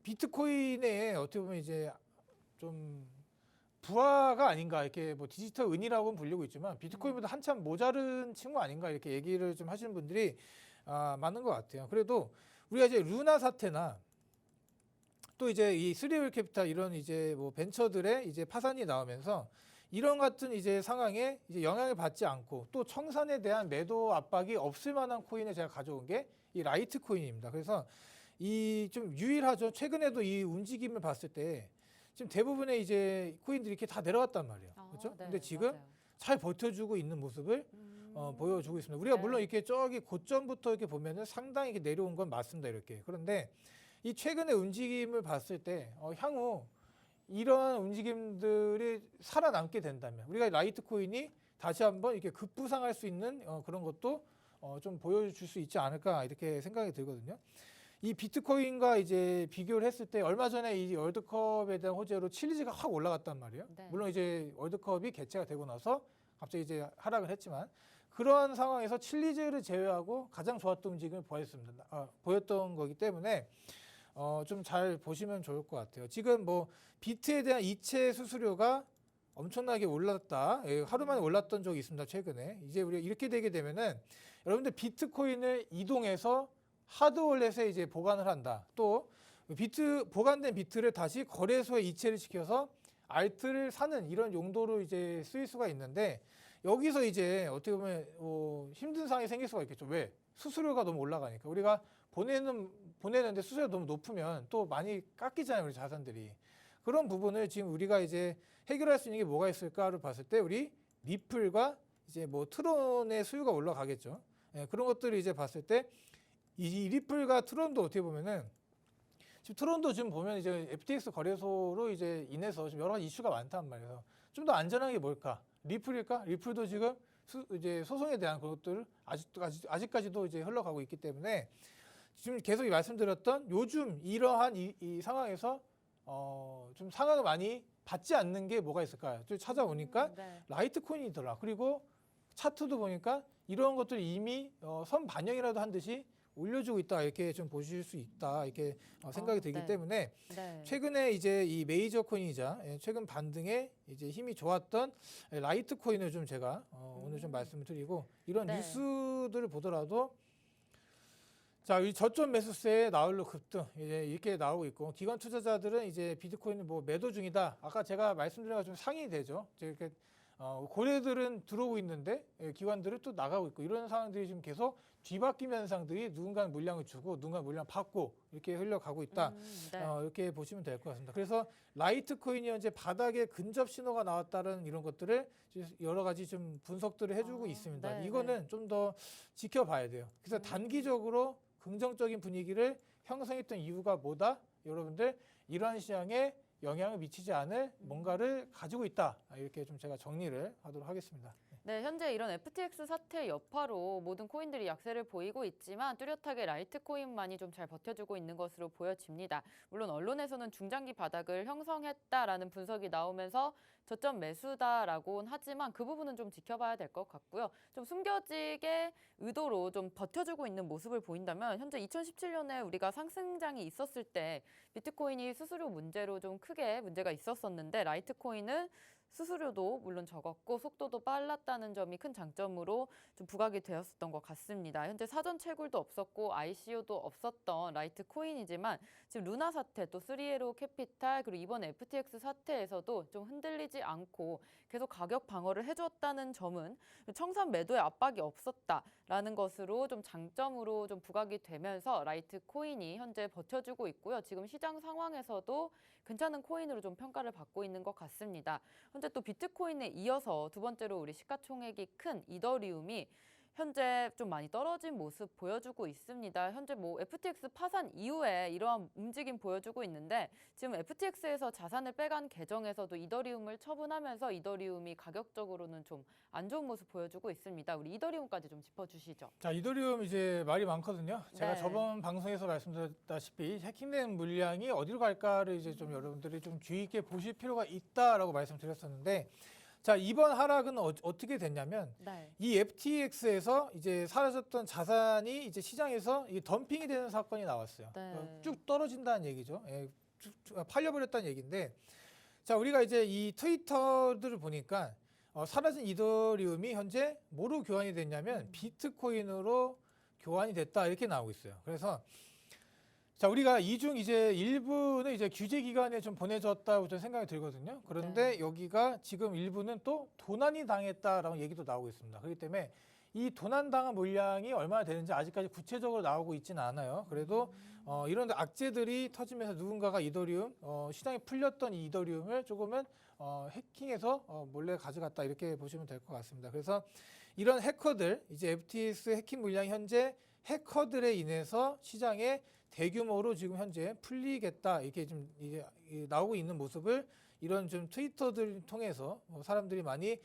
비트코인의 어떻게 보면 이제 좀 부하가 아닌가 이렇게 뭐 디지털 은이라고는 불리고 있지만 비트코인보다 한참 모자른 친구 아닌가 이렇게 얘기를 좀 하시는 분들이 많은 것 같아요. 그래도 우리가 이제 루나 사태나 또 이제 이 스리얼 캐피탈 이런 이제 뭐 벤처들의 이제 파산이 나오면서 이런 같은 이제 상황에 이제 영향을 받지 않고 또 청산에 대한 매도 압박이 없을 만한 코인을 제가 가져온 게 이 라이트 코인입니다. 그래서 이 좀 유일하죠. 최근에도 이 움직임을 봤을 때 지금 대부분의 이제 코인들이 이렇게 다 내려갔단 말이에요. 그렇죠? 네, 근데 지금 맞아요. 잘 버텨주고 있는 모습을 보여주고 있습니다. 우리가 네. 물론 이렇게 저기 고점부터 이렇게 보면은 상당히 이렇게 내려온 건 맞습니다. 이렇게. 그런데 이 최근의 움직임을 봤을 때 향후 이러한 움직임들이 살아남게 된다면 우리가 라이트 코인이 다시 한번 이렇게 급부상할 수 있는 그런 것도 좀 보여줄 수 있지 않을까 이렇게 생각이 들거든요. 이 비트코인과 이제 비교를 했을 때 얼마 전에 이 월드컵에 대한 호재로 칠리즈가 확 올라갔단 말이에요. 네. 물론 이제 월드컵이 개최가 되고 나서 갑자기 이제 하락을 했지만 그러한 상황에서 칠리즈를 제외하고 가장 좋았던 움직임을 보였던 거기 때문에 좀 잘 보시면 좋을 것 같아요. 지금 뭐 비트에 대한 이체 수수료가 엄청나게 올랐다. 하루 만에 올랐던 적이 있습니다. 최근에. 이제 우리가 이렇게 되게 되면은 여러분들 비트코인을 이동해서 하드월렛에 이제 보관을 한다. 또 보관된 비트를 다시 거래소에 이체를 시켜서 알트를 사는 이런 용도로 이제 쓰일 수가 있는데 여기서 이제 어떻게 보면 힘든 상황이 생길 수가 있겠죠. 왜? 수수료가 너무 올라가니까. 우리가 보내는데 수수료가 너무 높으면 또 많이 깎이잖아요, 우리 자산들이. 그런 부분을 지금 우리가 이제 해결할 수 있는 게 뭐가 있을까를 봤을 때 우리 리플과 이제 뭐 트론의 수요가 올라가겠죠. 예, 그런 것들을 이제 봤을 때 이 리플과 트론도 어떻게 보면은 지금 트론도 지금 보면 이제 FTX 거래소로 이제 인해서 지금 여러 가지 이슈가 많단 말이에요. 좀 더 안전한 게 뭘까? 리플일까? 리플도 지금 이제 소송에 대한 것들 아직까지도 이제 흘러가고 있기 때문에 지금 계속 말씀드렸던 요즘 이러한 이 상황에서 좀 상황을 많이 받지 않는 게 뭐가 있을까요? 좀 찾아보니까 네. 라이트코인이더라. 그리고 차트도 보니까 이런 것들 이미 선 반영이라도 한 듯이 올려주고 있다 이렇게 좀 보실 수 있다 이렇게 생각이 들기 네. 때문에 네. 최근에 이제 이 메이저 코인이자 최근 반등에 이제 힘이 좋았던 라이트 코인을 좀 제가 오늘 좀 말씀을 드리고 이런 네. 뉴스들을 보더라도 자, 이 저점 매수세에 나홀로 급등 이제 이렇게 나오고 있고 기관 투자자들은 이제 비트코인을 뭐 매도 중이다. 아까 제가 말씀드린 것좀 상이 되죠. 이렇게 고래들은 들어오고 있는데 기관들은 또 나가고 있고 이런 상황들이 지금 계속 뒤바뀌는 현상들이 누군가는 물량을 주고 누군가는 물량 받고 이렇게 흘러가고 있다. 네. 이렇게 보시면 될 것 같습니다. 그래서 라이트 코인이 현재 바닥에 근접 신호가 나왔다는 이런 것들을 여러 가지 좀 분석들을 해주고 있습니다. 네, 이거는 좀 더 지켜봐야 돼요. 그래서 단기적으로 긍정적인 분위기를 형성했던 이유가 뭐다? 여러분들 이러한 시장에 영향을 미치지 않을 뭔가를 가지고 있다. 이렇게 좀 제가 정리를 하도록 하겠습니다. 네, 현재 이런 FTX 사태 여파로 모든 코인들이 약세를 보이고 있지만 뚜렷하게 라이트코인만이 좀 잘 버텨주고 있는 것으로 보여집니다. 물론 언론에서는 중장기 바닥을 형성했다라는 분석이 나오면서 저점 매수다라고는 하지만 그 부분은 좀 지켜봐야 될 것 같고요. 좀 숨겨지게 의도로 좀 버텨주고 있는 모습을 보인다면 현재 2017년에 우리가 상승장이 있었을 때 비트코인이 수수료 문제로 좀 크게 문제가 있었었는데 라이트코인은 수수료도 물론 적었고 속도도 빨랐다는 점이 큰 장점으로 좀 부각이 되었었던 것 같습니다. 현재 사전 채굴도 없었고 ICO도 없었던 라이트코인이지만 지금 루나 사태 또 3에로 캐피탈 그리고 이번 FTX 사태에서도 좀 흔들리지 않고 계속 가격 방어를 해줬다는 점은 청산 매도의 압박이 없었다라는 것으로 좀 장점으로 좀 부각이 되면서 라이트코인이 현재 버텨주고 있고요. 지금 시장 상황에서도 괜찮은 코인으로 좀 평가를 받고 있는 것 같습니다. 현재 또 비트코인에 이어서 두 번째로 우리 시가총액이 큰 이더리움이 현재 좀 많이 떨어진 모습 보여주고 있습니다. 현재 뭐 FTX 파산 이후에 이러한 움직임 보여주고 있는데 지금 FTX에서 자산을 빼간 계정에서도 이더리움을 처분하면서 이더리움이 가격적으로는 좀 안 좋은 모습 보여주고 있습니다. 우리 이더리움까지 좀 짚어주시죠. 자, 이더리움 이제 말이 많거든요. 제가 네. 저번 방송에서 말씀드렸다시피 해킹된 물량이 어디로 갈까를 이제 좀 여러분들이 좀 주의 있게 보실 필요가 있다라고 말씀드렸었는데 자, 이번 하락은 어떻게 됐냐면 네. 이 FTX에서 이제 사라졌던 자산이 이제 시장에서 이 덤핑이 되는 사건이 나왔어요. 네. 쭉 떨어진다는 얘기죠. 쭉 팔려버렸다는 얘기인데 자, 우리가 이제 이 트위터들을 보니까 사라진 이더리움이 현재 뭐로 교환이 됐냐면 비트코인으로 교환이 됐다 이렇게 나오고 있어요. 그래서 자, 우리가 이중 이제 일부는 이제 규제 기간에 좀 보내졌다고 저는 생각이 들거든요. 그런데 여기가 지금 일부는 또 도난이 당했다라는 얘기도 나오고 있습니다. 그렇기 때문에 이 도난당한 물량이 얼마나 되는지 아직까지 구체적으로 나오고 있지는 않아요. 그래도 이런 악재들이 터지면서 누군가가 이더리움 시장에 풀렸던 이 이더리움을 조금은 해킹해서 몰래 가져갔다 이렇게 보시면 될 것 같습니다. 그래서 이런 해커들 이제 FTX 해킹 물량이 현재 해커들에 인해서 시장에 대규모로 지금 현재 풀리겠다 이렇게 좀 이제 나오고 있는 모습을 이런 좀 트위터들 통해서 사람들이 많이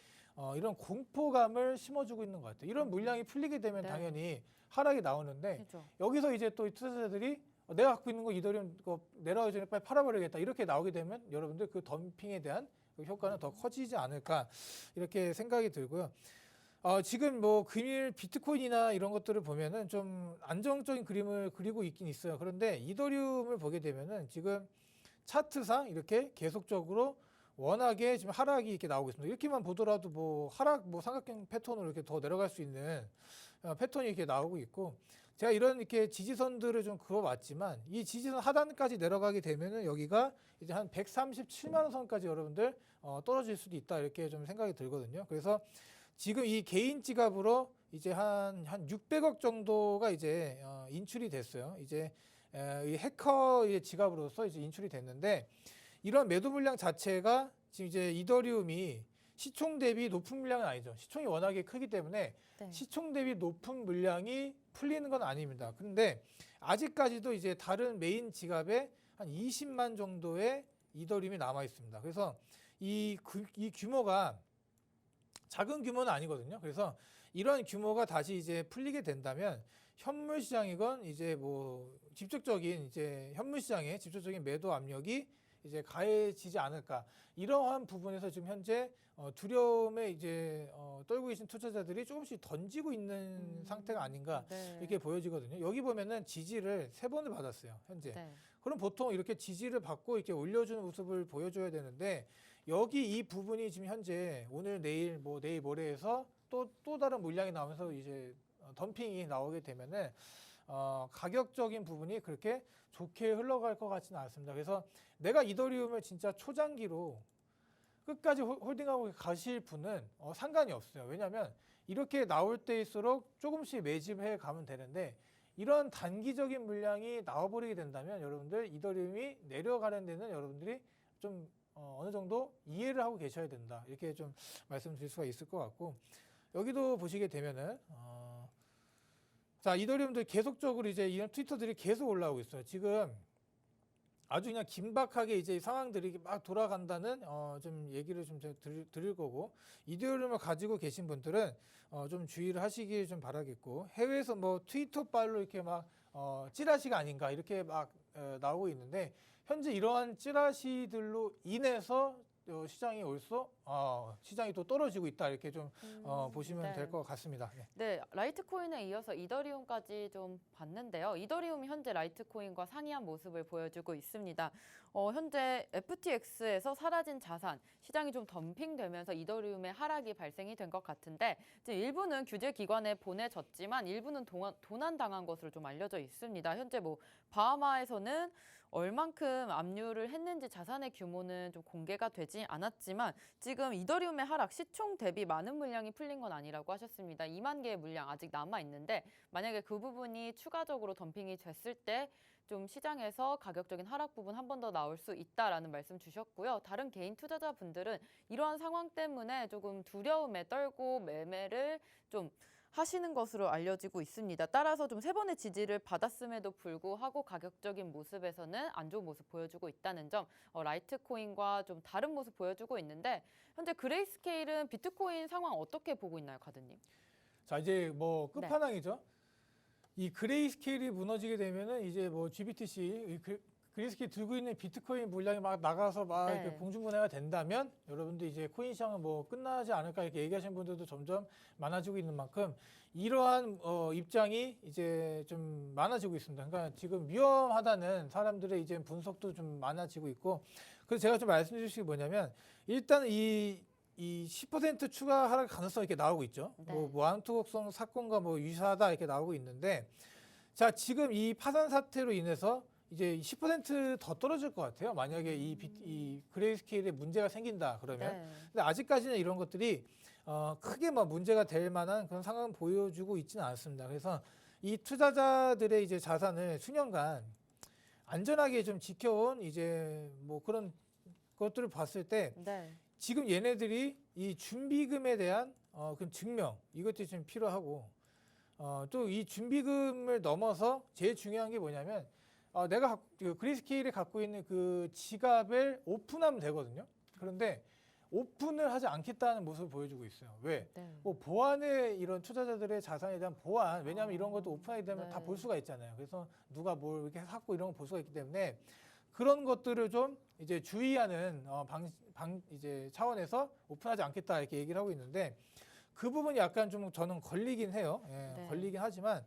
이런 공포감을 심어주고 있는 것 같아요. 이런 물량이 풀리게 되면 네. 당연히 하락이 나오는데 그렇죠. 여기서 이제 또 투자자들이 내가 갖고 있는 거 이더리움 내려가기 전에 빨리 팔아버리겠다 이렇게 나오게 되면 여러분들 그 덤핑에 대한 그 효과는 더 커지지 않을까 이렇게 생각이 들고요. 지금 뭐 금일 비트코인이나 이런 것들을 보면은 좀 안정적인 그림을 그리고 있긴 있어요. 그런데 이더리움을 보게 되면은 지금 차트상 이렇게 계속적으로 워낙에 지금 하락이 이렇게 나오고 있습니다. 이렇게만 보더라도 뭐 하락 뭐 삼각형 패턴으로 이렇게 더 내려갈 수 있는 패턴이 이렇게 나오고 있고 제가 이런 이렇게 지지선들을 좀 그어봤지만 이 지지선 하단까지 내려가게 되면은 여기가 이제 한 137만 원 선까지 여러분들 떨어질 수도 있다 이렇게 좀 생각이 들거든요. 그래서 지금 이 개인 지갑으로 이제 한 600억 정도가 이제 인출이 됐어요. 이제 이 해커의 지갑으로서 이제 인출이 됐는데 이런 매도 물량 자체가 지금 이제 이더리움이 시총 대비 높은 물량은 아니죠. 시총이 워낙에 크기 때문에 네. 시총 대비 높은 물량이 풀리는 건 아닙니다. 그런데 아직까지도 이제 다른 메인 지갑에 한 20만 정도의 이더리움이 남아 있습니다. 그래서 이 규모가 작은 규모는 아니거든요. 그래서 이런 규모가 다시 이제 풀리게 된다면 현물 시장이건 이제 뭐 직접적인 이제 현물 시장에 직접적인 매도 압력이 이제 가해지지 않을까 이러한 부분에서 지금 현재 두려움에 이제 떨고 계신 투자자들이 조금씩 던지고 있는 상태가 아닌가 네. 이렇게 보여지거든요. 여기 보면은 지지를 3번을 받았어요, 현재. 네. 그럼 보통 이렇게 지지를 받고 이렇게 올려주는 모습을 보여줘야 되는데 여기 이 부분이 지금 현재 오늘 내일 뭐 내일 모레에서 또 다른 물량이 나오면서 이제 덤핑이 나오게 되면은 가격적인 부분이 그렇게 좋게 흘러갈 것 같지는 않습니다. 그래서 내가 이더리움을 진짜 초장기로 끝까지 홀딩하고 가실 분은 상관이 없어요. 왜냐하면 이렇게 나올 때일수록 조금씩 매집해 가면 되는데 이런 단기적인 물량이 나와버리게 된다면 여러분들 이더리움이 내려가는 데는 여러분들이 좀 어느 정도 이해를 하고 계셔야 된다. 이렇게 좀 말씀드릴 수가 있을 것 같고 여기도 보시게 되면은 자 이더리움들 계속적으로 이제 이런 트위터들이 계속 올라오고 있어요. 지금 아주 그냥 긴박하게 이제 상황들이 막 돌아간다는 좀 얘기를 좀 드릴 거고 이더리움을 가지고 계신 분들은 좀 주의를 하시길 좀 바라겠고 해외에서 뭐 트위터 발로 이렇게 막 찌라시가 아닌가 이렇게 막 나오고 있는데 현재 이러한 찌라시들로 인해서 시장이 시장이 또 떨어지고 있다 이렇게 좀 보시면 네. 될 것 같습니다. 네. 네, 라이트코인에 이어서 이더리움까지 좀 봤는데요. 이더리움이 현재 라이트코인과 상이한 모습을 보여주고 있습니다. 현재 FTX에서 사라진 자산, 시장이 좀 덤핑되면서 이더리움의 하락이 발생이 된 것 같은데 이제 일부는 규제 기관에 보내졌지만 일부는 도난당한 것으로 좀 알려져 있습니다. 현재 뭐 바하마에서는 얼만큼 압류를 했는지 자산의 규모는 좀 공개가 되지 않았지만 지금 이더리움의 하락 시총 대비 많은 물량이 풀린 건 아니라고 하셨습니다. 2만 개의 물량 아직 남아 있는데 만약에 그 부분이 추가적으로 덤핑이 됐을 때 좀 시장에서 가격적인 하락 부분 한 번 더 나올 수 있다라는 말씀 주셨고요. 다른 개인 투자자분들은 이러한 상황 때문에 조금 두려움에 떨고 매매를 좀 하시는 것으로 알려지고 있습니다. 따라서 좀 3번의 지지를 받았음에도 불구하고 가격적인 모습에서는 안 좋은 모습 보여주고 있다는 점, 라이트코인과 좀 다른 모습 보여주고 있는데 현재 그레이스케일은 비트코인 상황 어떻게 보고 있나요, 가드님? 자 이제 뭐 끝판왕이죠. 이 그레이스케일이 무너지게 되면은 이제 뭐 GBTC 그레이스케일 들고 있는 비트코인 물량이 막 나가서 막 이렇게 공중분해가 된다면 여러분들 이제 코인 시장은 뭐 끝나지 않을까 이렇게 얘기하시는 분들도 점점 많아지고 있는 만큼 이러한 입장이 이제 좀 많아지고 있습니다. 그러니까 지금 위험하다는 사람들의 이제 분석도 좀 많아지고 있고 그래서 제가 좀 말씀드릴 수 뭐냐면 일단 이 10% 추가 하락 가능성이 이렇게 나오고 있죠. 네. 뭐 완투곡성 사건과 뭐 유사하다 이렇게 나오고 있는데 자 지금 이 파산 사태로 인해서 이제 10%더 떨어질 것 같아요. 만약에 이 그레이스케일에 문제가 생긴다 그러면. 네. 근데 아직까지는 이런 것들이 크게 뭐 문제가 될 만한 그런 상황을 보여주고 있지는 않습니다. 그래서 이 투자자들의 이제 자산을 수년간 안전하게 좀 지켜온 이제 뭐 그런 것들을 봤을 때 지금 얘네들이 이 준비금에 대한 그 증명 이것도 좀 필요하고 또 이 준비금을 넘어서 제일 중요한 게 뭐냐면 내가 그레이스케일이 갖고 있는 그 지갑을 오픈하면 되거든요. 그런데 오픈을 하지 않겠다는 모습을 보여주고 있어요. 왜? 뭐 보안의 이런 투자자들의 자산에 대한 보안 왜냐하면 이런 것도 오픈하게 되면 다 볼 수가 있잖아요. 그래서 누가 뭘 이렇게 샀고 이런 거 볼 수가 있기 때문에 그런 것들을 좀 이제 주의하는 이제 차원에서 오픈하지 않겠다 이렇게 얘기를 하고 있는데 그 부분이 약간 좀 저는 걸리긴 해요. 걸리긴 하지만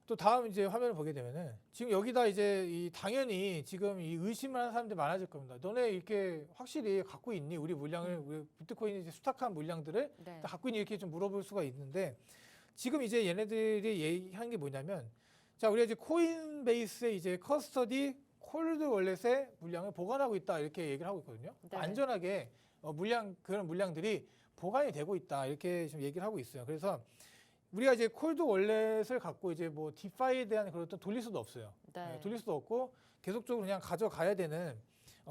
또 다음 이제 화면을 보게 되면은 지금 여기다 이제 당연히 지금 이 의심을 하는 사람들이 많아질 겁니다. 너네 이렇게 확실히 갖고 있니? 우리 물량을 우리 비트코인 이제 수탁한 물량들을 다 갖고 있니? 이렇게 좀 물어볼 수가 있는데 지금 이제 얘네들이 얘기한 게 뭐냐면 자 우리가 이제 코인베이스에 이제 커스터디 콜드 월렛의 물량을 보관하고 있다 이렇게 얘기를 하고 있거든요. 안전하게 그런 물량들이 보관이 되고 있다 이렇게 좀 얘기를 하고 있어요. 그래서 우리가 이제 콜드 월렛을 갖고 이제 뭐 디파이에 대한 그런 어떤 돌릴 수도 없어요. 네. 돌릴 수도 없고 계속적으로 그냥 가져가야 되는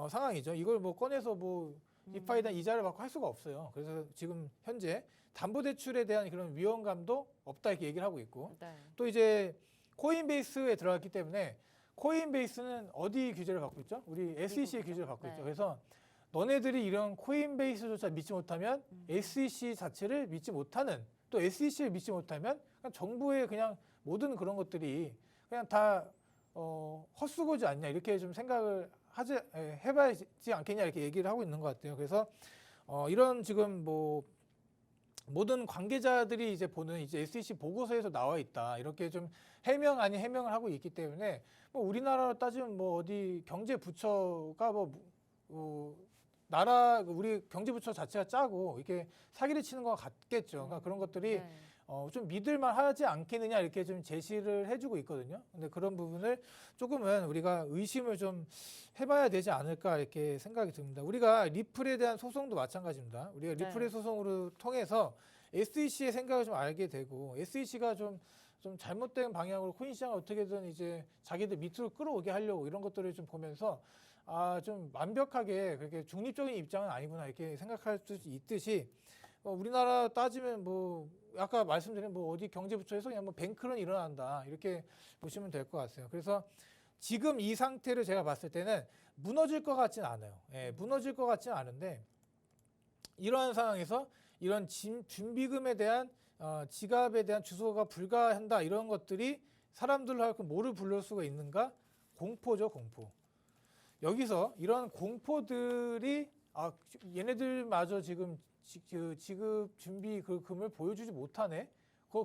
상황이죠. 이걸 뭐 꺼내서 뭐 디파이에 대한 이자를 받고 할 수가 없어요. 그래서 지금 현재 담보대출에 대한 그런 위험감도 없다 이렇게 얘기를 하고 있고 네. 또 이제 코인베이스에 들어갔기 때문에 코인베이스는 어디 규제를 받고 있죠? 우리 SEC의 규제를 받고 네. 있죠. 그래서 너네들이 이런 코인베이스조차 믿지 못하면 SEC 자체를 믿지 못하는 또 SEC를 믿지 못하면 그냥 정부의 그냥 모든 그런 것들이 그냥 다 헛수고지 않냐 이렇게 좀 생각을 해봐야지 않겠냐 이렇게 얘기를 하고 있는 것 같아요. 그래서 이런 지금 뭐 모든 관계자들이 이제 보는 이제 SEC 보고서에서 나와 있다 이렇게 좀 해명 아닌 해명을 하고 있기 때문에 뭐 우리나라로 따지면 뭐 어디 경제부처가 나라 우리 경제부처 자체가 짜고 이렇게 사기를 치는 것 같겠죠. 그러니까 그런 것들이 네. 좀 믿을만 하지 않겠느냐 이렇게 좀 제시를 해주고 있거든요. 근데 그런 부분을 조금은 우리가 의심을 좀 해봐야 되지 않을까 이렇게 생각이 듭니다. 우리가 리플에 대한 소송도 마찬가지입니다. 우리가 네. 리플의 소송으로 통해서 SEC의 생각을 좀 알게 되고 SEC가 좀 잘못된 방향으로 코인 시장을 어떻게든 이제 자기들 밑으로 끌어오게 하려고 이런 것들을 좀 보면서 좀 완벽하게 그렇게 중립적인 입장은 아니구나 이렇게 생각할 수 있듯이 우리나라 따지면 뭐 아까 말씀드린 뭐 어디 경제부처에서 그냥 뭐 뱅크런 일어난다 이렇게 보시면 될 것 같아요. 그래서 지금 이 상태를 제가 봤을 때는 무너질 것 같지는 않아요. 예, 무너질 것 같지는 않은데 이러한 상황에서 이런 준비금에 대한 지갑에 대한 주소가 불가한다 이런 것들이 사람들로 하여금 뭐를 불러올 수가 있는가? 공포죠, 공포. 여기서 이런 공포들이 얘네들마저 지금 지급 준비 그 금을 보여주지 못하네.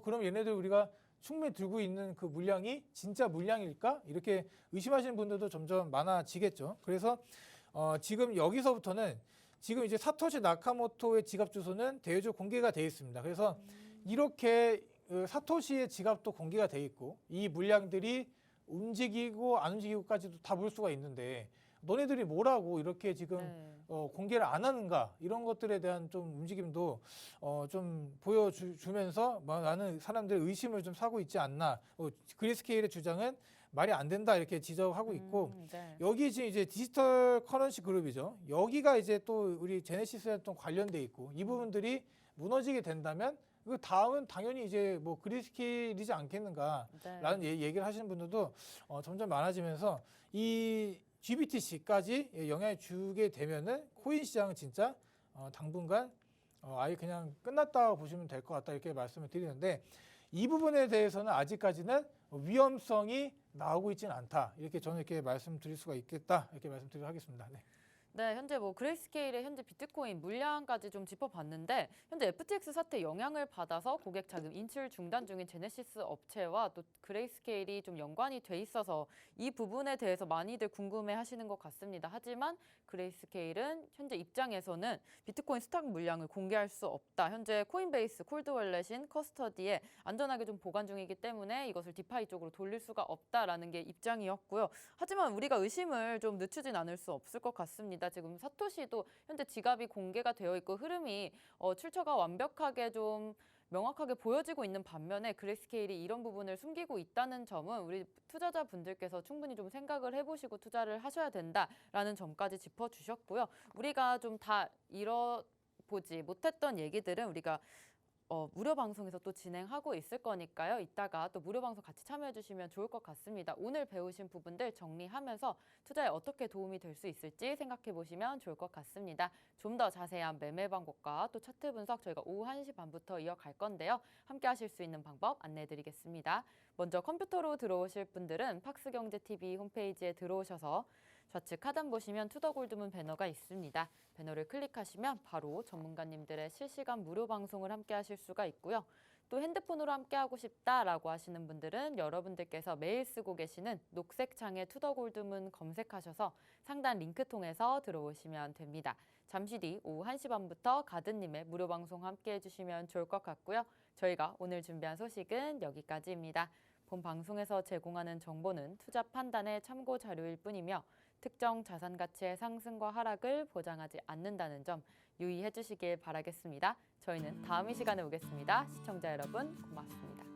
그럼 얘네들 우리가 충분히 들고 있는 그 물량이 진짜 물량일까? 이렇게 의심하시는 분들도 점점 많아지겠죠. 그래서 지금 여기서부터는 지금 이제 사토시 나카모토의 지갑 주소는 대외적으로 공개가 되어 있습니다. 그래서 이렇게 사토시의 지갑도 공개가 되어 있고 이 물량들이 움직이고 안 움직이고까지도 다 볼 수가 있는데 너네들이 뭐라고 이렇게 지금 네. 공개를 안 하는가 이런 것들에 대한 좀 움직임도 좀 보여주면서 나는 사람들의 의심을 좀 사고 있지 않나. 그레이스케일의 주장은 말이 안 된다 이렇게 지적하고 있고 네. 여기 지금 이제 디지털 커런시 그룹이죠. 여기가 이제 또 우리 제네시스에 좀 관련돼 있고 이 부분들이 무너지게 된다면 그 다음은 당연히 이제 뭐 그레이스케일이지 않겠는가라는 네. 얘기를 하시는 분들도 점점 많아지면서 이 GBTC까지 영향을 주게 되면은 코인 시장은 진짜 당분간 아예 그냥 끝났다고 보시면 될 것 같다 이렇게 말씀을 드리는데 이 부분에 대해서는 아직까지는 위험성이 나오고 있지는 않다 이렇게 저는 이렇게 말씀드릴 수가 있겠다 이렇게 말씀드리도록 하겠습니다. 네. 네, 현재 뭐 그레이스케일의 현재 비트코인 물량까지 좀 짚어봤는데 현재 FTX 사태 영향을 받아서 고객 자금 인출 중단 중인 제네시스 업체와 또 그레이스케일이 좀 연관이 돼 있어서 이 부분에 대해서 많이들 궁금해하시는 것 같습니다. 하지만 그레이스케일은 현재 입장에서는 비트코인 스탁 물량을 공개할 수 없다. 현재 코인베이스 콜드월렛인 커스터디에 안전하게 좀 보관 중이기 때문에 이것을 디파이 쪽으로 돌릴 수가 없다라는 게 입장이었고요. 하지만 우리가 의심을 좀 늦추진 않을 수 없을 것 같습니다. 지금 사토시도 현재 지갑이 공개가 되어 있고 흐름이 출처가 완벽하게 좀 명확하게 보여지고 있는 반면에 그레이스케일이 이런 부분을 숨기고 있다는 점은 우리 투자자분들께서 충분히 좀 생각을 해보시고 투자를 하셔야 된다라는 점까지 짚어주셨고요. 우리가 좀 다 이뤄보지 못했던 얘기들은 우리가 무료 방송에서 또 진행하고 있을 거니까요. 이따가 또 무료 방송 같이 참여해 주시면 좋을 것 같습니다. 오늘 배우신 부분들 정리하면서 투자에 어떻게 도움이 될 수 있을지 생각해 보시면 좋을 것 같습니다. 좀 더 자세한 매매 방법과 또 차트 분석 저희가 오후 1시 반부터 이어갈 건데요. 함께 하실 수 있는 방법 안내해 드리겠습니다. 먼저 컴퓨터로 들어오실 분들은 팍스경제TV 홈페이지에 들어오셔서 좌측 하단 보시면 투더골드문 배너가 있습니다. 배너를 클릭하시면 바로 전문가님들의 실시간 무료 방송을 함께 하실 수가 있고요. 또 핸드폰으로 함께 하고 싶다라고 하시는 분들은 여러분들께서 매일 쓰고 계시는 녹색 창에 투더골드문 검색하셔서 상단 링크 통해서 들어오시면 됩니다. 잠시 뒤 오후 1시 반부터 가든님의 무료 방송 함께 해주시면 좋을 것 같고요. 저희가 오늘 준비한 소식은 여기까지입니다. 본 방송에서 제공하는 정보는 투자 판단의 참고 자료일 뿐이며 특정 자산 가치의 상승과 하락을 보장하지 않는다는 점 유의해 주시길 바라겠습니다. 저희는 다음 이 시간에 오겠습니다. 시청자 여러분 고맙습니다.